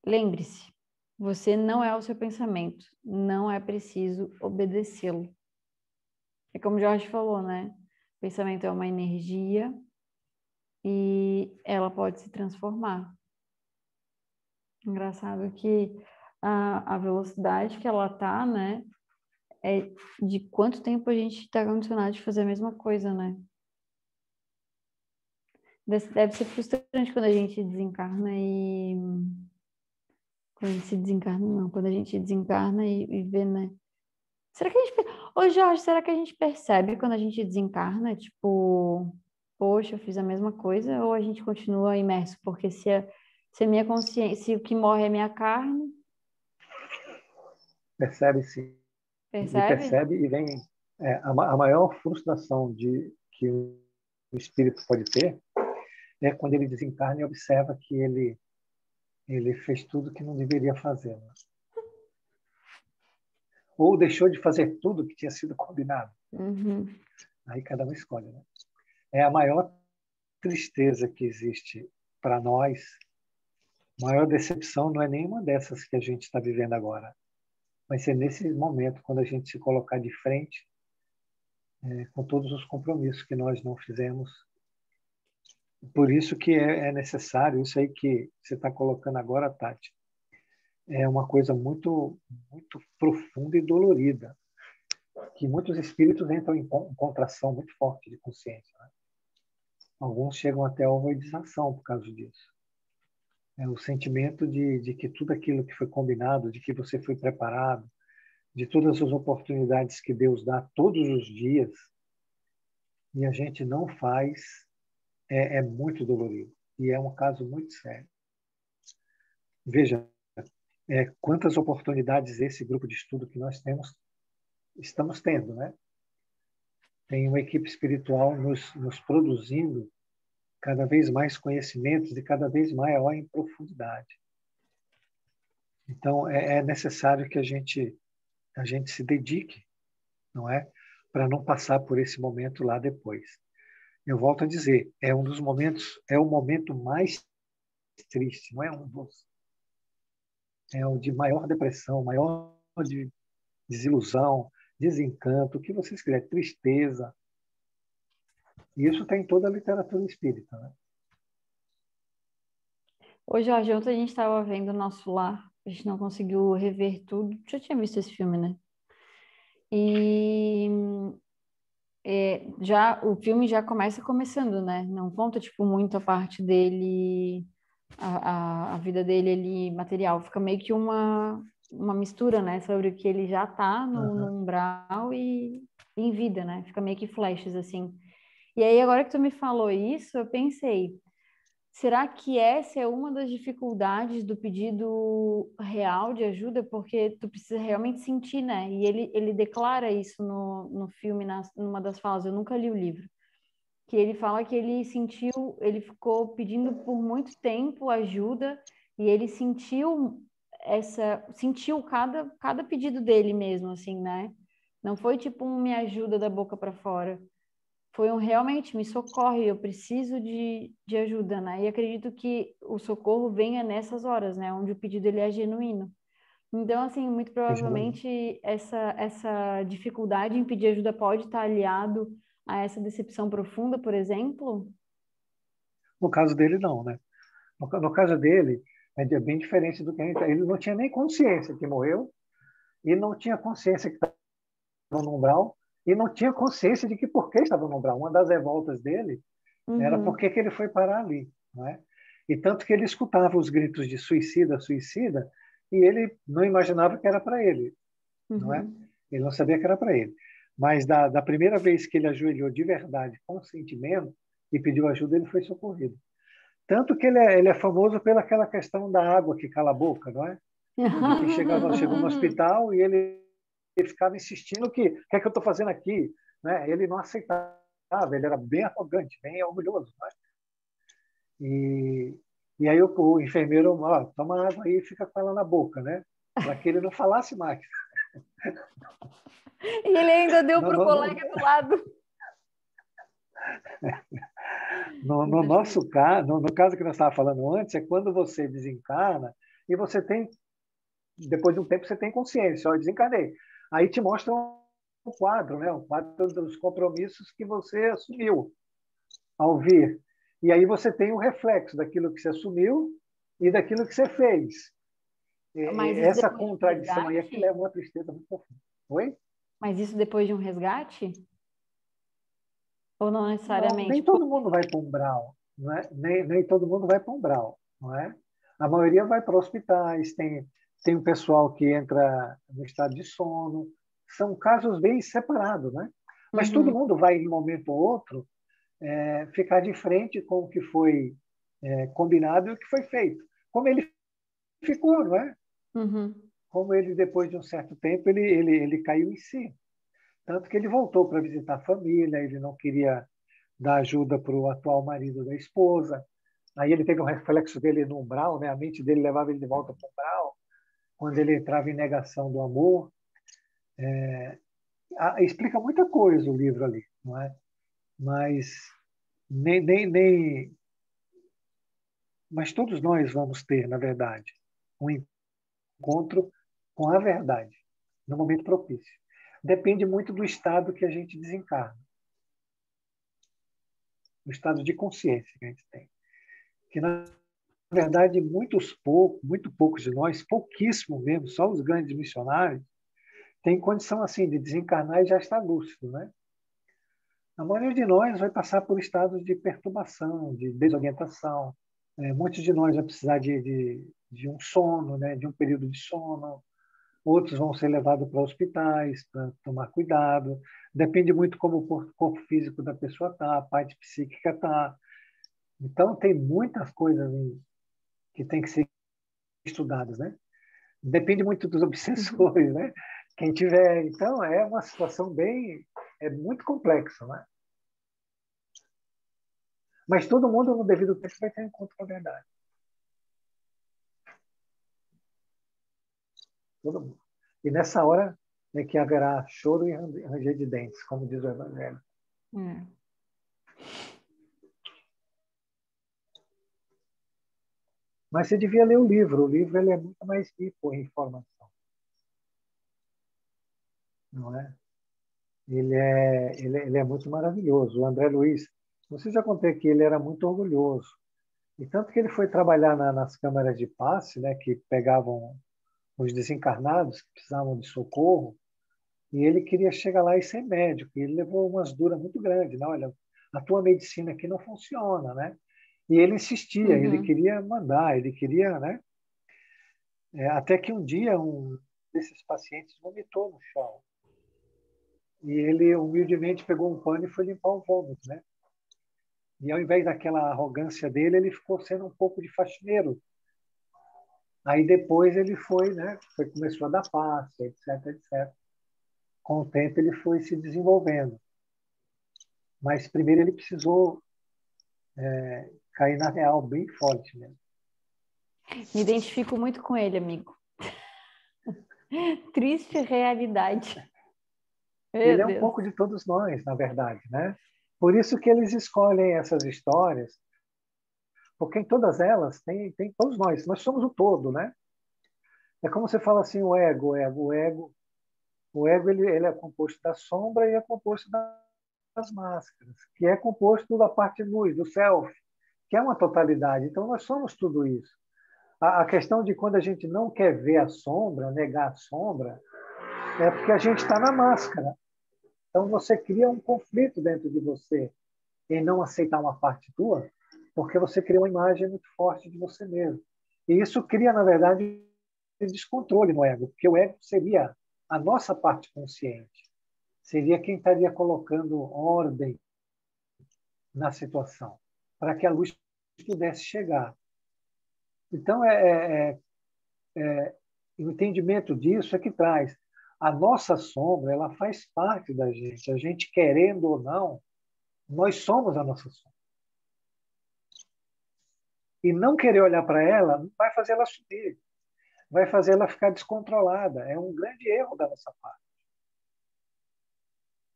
Lembre-se, você não é o seu pensamento, não é preciso obedecê-lo. É como o Jorge falou, né? O pensamento é uma energia e ela pode se transformar. Engraçado que a velocidade que ela tá, né? É de quanto tempo a gente está condicionado de fazer a mesma coisa, né? Deve ser frustrante quando a gente desencarna e... Quando a gente se desencarna, não. Quando a gente desencarna e vê, né? Será que a gente... Ô, Jorge, será que a gente percebe quando a gente desencarna? Tipo, poxa, eu fiz a mesma coisa? Ou a gente continua imerso? Porque se a minha consciência... Se o que morre é a minha carne... Percebe sim. E Percebe? percebe e vem... a maior frustração que o espírito pode ter é quando ele desencarna e observa que ele fez tudo que não deveria fazer, né? Ou deixou de fazer tudo que tinha sido combinado. Uhum. Aí cada um escolhe, né? É a maior tristeza que existe para nós. A maior decepção não é nenhuma dessas que a gente está vivendo agora. Vai ser nesse momento, quando a gente se colocar de frente com todos os compromissos que nós não fizemos. Por isso que é necessário, isso aí que você está colocando agora, Tati, é uma coisa muito, muito profunda e dolorida, que muitos espíritos entram em contração muito forte de consciência, né? Alguns chegam até a ovoidização por causa disso. É o sentimento de que tudo aquilo que foi combinado, de que você foi preparado, de todas as oportunidades que Deus dá todos os dias, e a gente não faz, é muito dolorido. E é um caso muito sério. Veja, quantas oportunidades esse grupo de estudo que nós estamos tendo, né? Tem uma equipe espiritual nos produzindo cada vez mais conhecimentos e cada vez maior em profundidade. Então, é necessário que a gente se dedique, não é? Para não passar por esse momento lá depois. Eu volto a dizer, é um dos momentos, é o momento mais triste, não é um dos, é o de maior depressão, maior de desilusão, desencanto, o que vocês quiserem, tristeza. E isso tem em toda a literatura espírita, né? Ô, Jorge, ontem a gente estava vendo o Nosso Lar, a gente não conseguiu rever tudo. Já tinha visto esse filme, né? E o filme já começando, né? Não conta, tipo, muito a parte dele, a vida dele ali, material. Fica meio que uma mistura, né? Sobre o que ele já tá no umbral e em vida, né? Fica meio que flashes, assim. E aí, agora que tu me falou isso, eu pensei... Será que essa é uma das dificuldades do pedido real de ajuda? Porque tu precisa realmente sentir, né? E ele declara isso no filme, numa das falas. Eu nunca li o livro. Que ele fala que ele sentiu, ele ficou pedindo por muito tempo ajuda e ele sentiu cada pedido dele mesmo, assim, né? Não foi tipo um me ajuda da boca para fora. Foi realmente, me socorre, eu preciso de ajuda, né? E acredito que o socorro venha nessas horas, né? Onde o pedido ele é genuíno. Então, assim, muito provavelmente essa dificuldade em pedir ajuda pode estar aliado a essa decepção profunda, por exemplo? No caso dele, não, né? No caso dele, é bem diferente do que a gente... Ele não tinha nem consciência que morreu e não tinha consciência que estava no umbral e não tinha consciência de que por que estava no umbral. Uma das revoltas dele era por que ele foi parar ali, não é? E tanto que ele escutava os gritos de suicida, suicida, e ele não imaginava que era para ele, não é? Ele não sabia que era para ele. Mas da primeira vez que ele ajoelhou de verdade, com sentimento, e pediu ajuda, ele foi socorrido. Tanto que ele é famoso pela aquela questão da água que cala a boca, não é? Que chegou no hospital e ele ficava insistindo que o que é que eu estou fazendo aqui, né? Ele não aceitava ele era bem arrogante, bem orgulhoso, né? E aí o enfermeiro, ó, toma água aí e fica com ela na boca, né? Para que ele não falasse mais. E ele ainda deu para o colega do lado. No nosso caso, no caso que nós estávamos falando antes, é quando você desencarna e você tem, depois de um tempo, você tem consciência, ó, eu desencarnei. Aí te mostram um quadro, né? Um quadro dos compromissos que você assumiu ao vir. E aí você tem o reflexo daquilo que você assumiu e daquilo que você fez. Essa contradição aí é que leva uma tristeza muito profunda. Oi? Mas isso depois de um resgate? Ou não necessariamente? Não, nem todo mundo vai para um umbral, não é? Nem todo mundo vai para um umbral, não é? A maioria vai para hospitais, tem um pessoal que entra no estado de sono. São casos bem separados, né? Mas todo mundo vai, em um momento ou outro, ficar de frente com o que foi combinado e o que foi feito. Como ele ficou, não é? Como ele, depois de um certo tempo, ele caiu em si. Tanto que ele voltou para visitar a família, ele não queria dar ajuda para o atual marido da esposa. Aí ele teve um reflexo dele no umbral, né? A mente dele levava ele de volta para o umbral, quando ele entrava em negação do amor. Explica muita coisa o livro ali, não é? Mas mas todos nós vamos ter, na verdade, um encontro com a verdade no momento propício. Depende muito do estado que a gente desencarna, do estado de consciência que a gente tem. Que, na verdade, muito poucos de nós, pouquíssimo mesmo, só os grandes missionários, têm condição assim de desencarnar e já estar lúcido, né? A maioria de nós vai passar por estados de perturbação, de desorientação. Muitos de nós vão precisar de um sono, né? De um período de sono. Outros vão ser levados para hospitais para tomar cuidado. Depende muito como o corpo físico da pessoa está, a parte psíquica está. Então, tem muitas coisas que tem que ser estudadas, né? Depende muito dos obsessores, né? Quem tiver, então, é uma situação muito complexa, né? Mas todo mundo, no devido tempo, vai ter encontro com a verdade. Todo mundo. E nessa hora é que haverá choro e ranger de dentes, como diz o Evangelho. Mas você devia ler o livro. O livro ele é muito mais rico em informação. Não é? Ele é muito maravilhoso. O André Luiz, você já contei que ele era muito orgulhoso. E tanto que ele foi trabalhar nas câmaras de passe, né, que pegavam os desencarnados que precisavam de socorro, e ele queria chegar lá e ser médico. E ele levou umas duras muito grandes. Né? Olha, a tua medicina aqui não funciona, né? E ele insistia, ele queria mandar, ele queria, né? Até que um dia um desses pacientes vomitou no chão. E ele humildemente pegou um pano e foi limpar o vômito, né? E ao invés daquela arrogância dele, ele ficou sendo um pouco de faxineiro. Aí depois ele foi, né? Começou a dar passe, etc, etc. Com o tempo ele foi se desenvolvendo. Mas primeiro ele precisou cair na real bem forte mesmo. Me identifico muito com ele, amigo. Triste realidade. Ele é um pouco de todos nós, na verdade, né? Por isso que eles escolhem essas histórias, porque em todas elas tem todos nós somos o todo, né? É como você fala assim, o ego ele é composto da sombra e é composto das máscaras, que é composto da parte luz, do self, que é uma totalidade. Então nós somos tudo isso. A questão de quando a gente não quer ver a sombra, negar a sombra, é porque a gente está na máscara. Então você cria um conflito dentro de você em não aceitar uma parte tua, porque você cria uma imagem muito forte de você mesmo. E isso cria, na verdade, descontrole no ego, porque o ego seria a nossa parte consciente, seria quem estaria colocando ordem na situação, para que a luz pudesse chegar. Então, o entendimento disso é que traz. A nossa sombra, ela faz parte da gente. A gente, querendo ou não, Nós somos a nossa sombra. E não querer olhar para ela vai fazer ela subir, vai fazer ela ficar descontrolada. É um grande erro da nossa parte.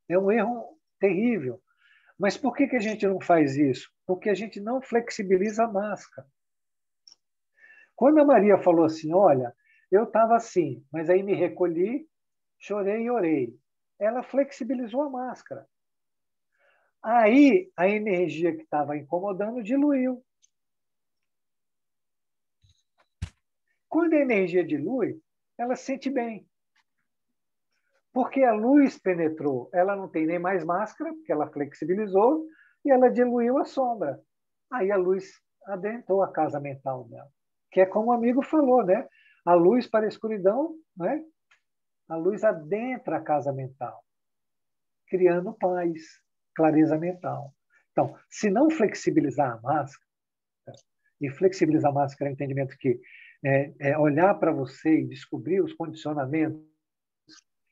É um erro terrível. Mas por que a gente não faz isso? Porque a gente não flexibiliza a máscara. Quando a Maria falou assim, olha, eu estava assim, mas aí me recolhi, chorei e orei. Ela flexibilizou a máscara. Aí a energia que estava incomodando diluiu. Quando a energia dilui, ela se sente bem. Porque a luz penetrou, ela não tem nem mais máscara, porque ela flexibilizou, e ela diluiu a sombra. Aí a luz adentrou a casa mental dela. Que é como o amigo falou, né? A luz para a escuridão, né? A luz adentra a casa mental, criando paz, clareza mental. Então, se não flexibilizar a máscara, e flexibilizar a máscara é o entendimento que é olhar para você e descobrir os condicionamentos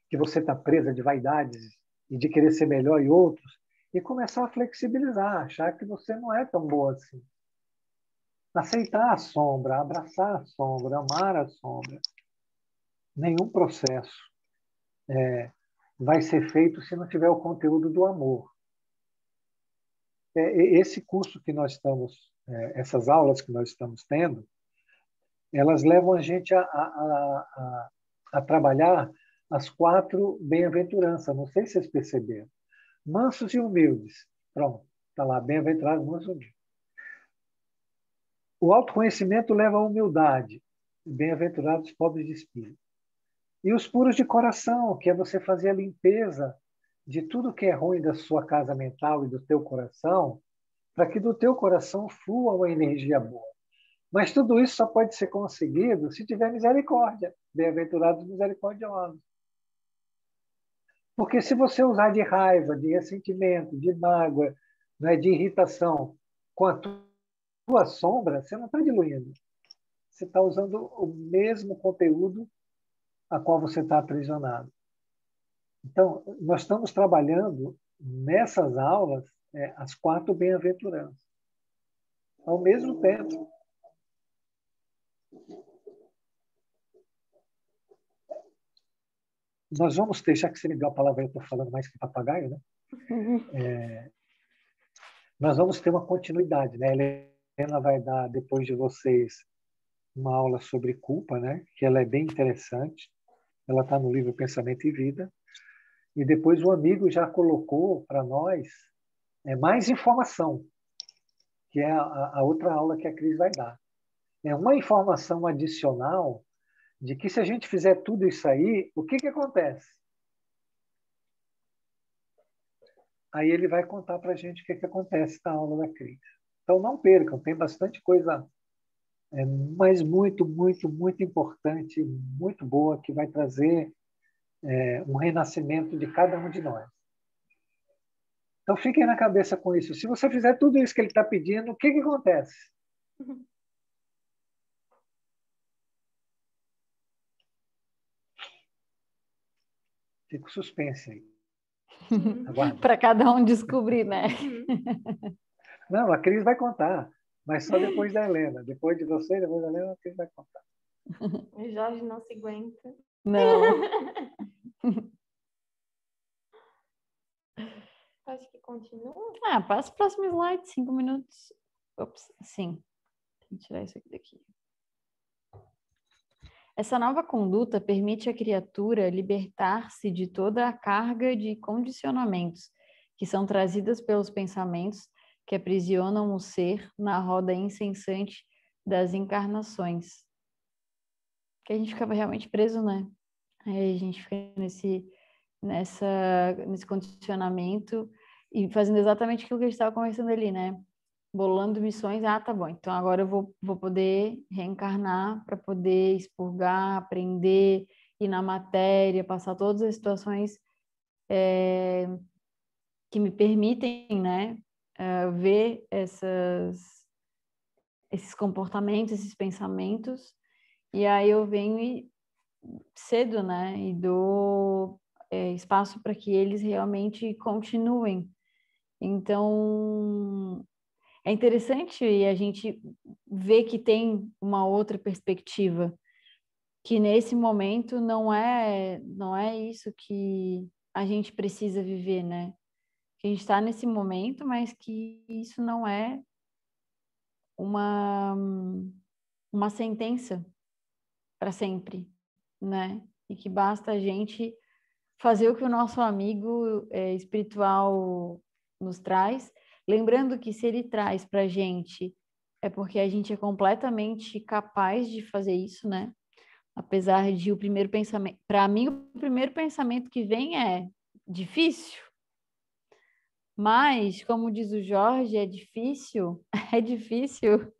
que você está presa de vaidades e de querer ser melhor e outros, e começar a flexibilizar, achar que você não é tão boa assim. Aceitar a sombra, abraçar a sombra, amar a sombra. Nenhum processo vai ser feito se não tiver o conteúdo do amor. Esse curso que nós estamos, essas aulas que nós estamos tendo, elas levam a gente a trabalhar as 4 bem-aventuranças. Não sei se vocês perceberam. Mansos e humildes. Pronto, está lá, bem-aventurados, mansos e humildes. O autoconhecimento leva à humildade. Bem-aventurados pobres de espírito. E os puros de coração, que é você fazer a limpeza de tudo que é ruim da sua casa mental e do teu coração, para que do teu coração flua uma energia boa. Mas tudo isso só pode ser conseguido se tiver misericórdia. Bem-aventurados misericordiosos. Porque se você usar de raiva, de ressentimento, de mágoa, né, de irritação com a tua sombra, você não está diluindo. Você está usando o mesmo conteúdo a qual você está aprisionado. Então, nós estamos trabalhando nessas aulas as 4 bem-aventuranças. Ao mesmo tempo. Nós vamos ter, já que você me deu a palavra, eu estou falando mais que papagaio, né? Nós vamos ter uma continuidade, né? A Helena vai dar, depois de vocês, uma aula sobre culpa, né? Que ela é bem interessante. Ela está no livro Pensamento e Vida. E depois o amigo já colocou para nós mais informação, que é a outra aula que a Cris vai dar. É uma informação adicional de que se a gente fizer tudo isso aí, o que acontece? Aí ele vai contar para a gente o que acontece na aula da Cris. Então não percam, tem bastante coisa, mas muito, muito, muito importante, muito boa, que vai trazer um renascimento de cada um de nós. Então fiquem na cabeça com isso. Se você fizer tudo isso que ele está pedindo, o que acontece? Fica o suspense aí. Para cada um descobrir, né? Não, a Cris vai contar, mas só depois da Helena. Depois de você, depois da Helena, a Cris vai contar. O Jorge não se aguenta. Não. Acho que continua. Passa o próximo slide, 5 minutos. Ops, sim. Tem que tirar isso aqui daqui. Essa nova conduta permite à criatura libertar-se de toda a carga de condicionamentos que são trazidas pelos pensamentos que aprisionam o ser na roda incessante das encarnações. Que a gente ficava realmente preso, né? Aí a gente fica nesse condicionamento e fazendo exatamente aquilo que a gente estava conversando ali, né? Bolando missões, tá bom, então agora eu vou poder reencarnar para poder expurgar, aprender, ir na matéria, passar todas as situações que me permitem, né, ver esses comportamentos, esses pensamentos, e aí eu venho e cedo, né, e dou espaço para que eles realmente continuem Então, é interessante a gente ver que tem uma outra perspectiva, que nesse momento não é isso que a gente precisa viver, né? Que a gente está nesse momento, mas que isso não é uma sentença para sempre, né? E que basta a gente fazer o que o nosso amigo espiritual nos traz, lembrando que se ele traz para a gente, é porque a gente é completamente capaz de fazer isso, né? Apesar de o primeiro pensamento, para mim, o primeiro pensamento que vem é difícil, mas, como diz o Jorge, é difícil, é difícil,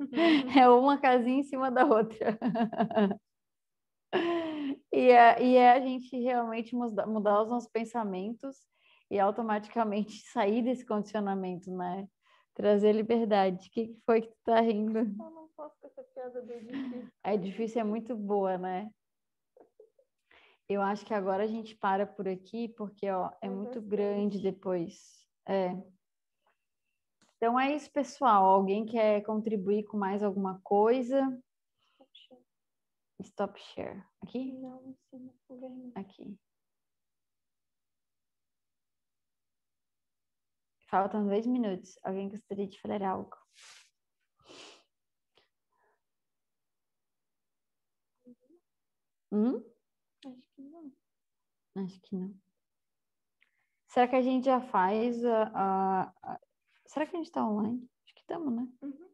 é uma casinha em cima da outra. E é a gente realmente mudar os nossos pensamentos e automaticamente sair desse condicionamento, né? Trazer liberdade. O que foi que tu tá rindo? Eu não posso com essa piada do difícil. É difícil, é muito boa, né? Eu acho que agora a gente para por aqui, porque, ó, é muito grande depois. Então é isso, pessoal. Alguém quer contribuir com mais alguma coisa? Stop share. Aqui? Não, em cima, o vermelho. Aqui. Faltam 2 minutos. Alguém gostaria de falar algo? Acho que não. Acho que não. Será que a gente já faz Será que a gente está online? Acho que estamos, né? Uhum.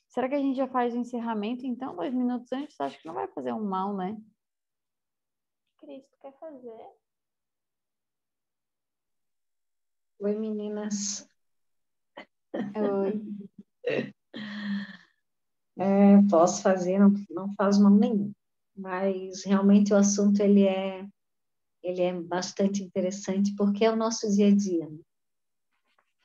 Será que a gente já faz o encerramento, então, 2 minutos antes? Acho que não vai fazer um mal, né? Cris, tu quer fazer? Oi, meninas. Oi. Posso fazer, não faz mal nenhum. Mas realmente o assunto ele é bastante interessante porque é o nosso dia a dia, né?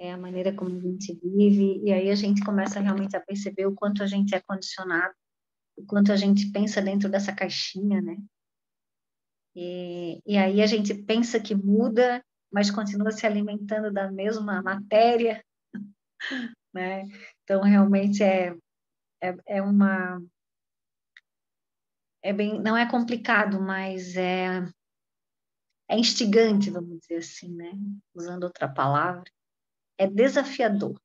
É a maneira como a gente vive, e aí a gente começa realmente a perceber o quanto a gente é condicionado, o quanto a gente pensa dentro dessa caixinha, né? E aí a gente pensa que muda, mas continua se alimentando da mesma matéria, né? Então, realmente é uma... não é complicado, mas é instigante, vamos dizer assim, né? Usando outra palavra. É desafiador.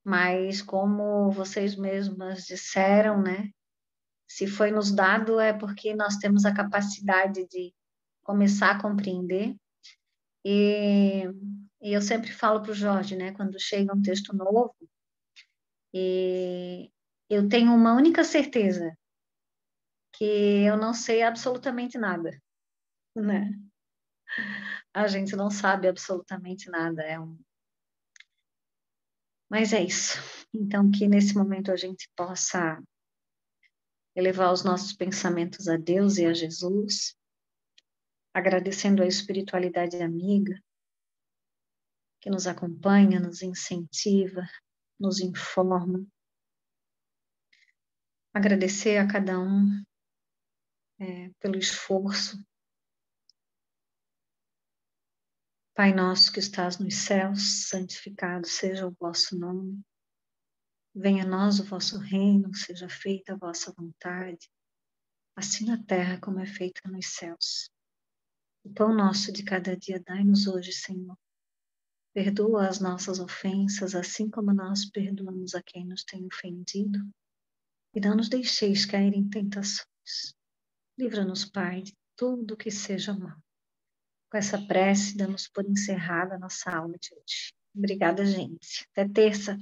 Mas, como vocês mesmas disseram, né? Se foi nos dado, é porque nós temos a capacidade de começar a compreender. E eu sempre falo para o Jorge, né? Quando chega um texto novo, e eu tenho uma única certeza, que eu não sei absolutamente nada, né? A gente não sabe absolutamente nada, mas é isso. Então, que nesse momento a gente possa elevar os nossos pensamentos a Deus e a Jesus, agradecendo a espiritualidade amiga que nos acompanha, nos incentiva, nos informa. Agradecer a cada um pelo esforço. Pai nosso que estás nos céus, santificado seja o vosso nome. Venha a nós o vosso reino, seja feita a vossa vontade, assim na terra como é feita nos céus. O pão nosso de cada dia dai-nos hoje, Senhor. Perdoa as nossas ofensas, assim como nós perdoamos a quem nos tem ofendido. E não nos deixeis cair em tentações. Livra-nos, Pai, de tudo que seja mal. Com essa prece, damos por encerrada a nossa aula de hoje. Obrigada, gente. Até terça.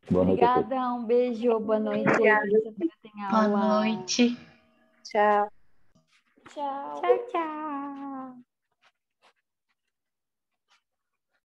Boa noite a todos. Obrigada, um beijo, boa noite. Terça-feira tem Boa aula. noite. Tchau. Tchau. Tchau, tchau.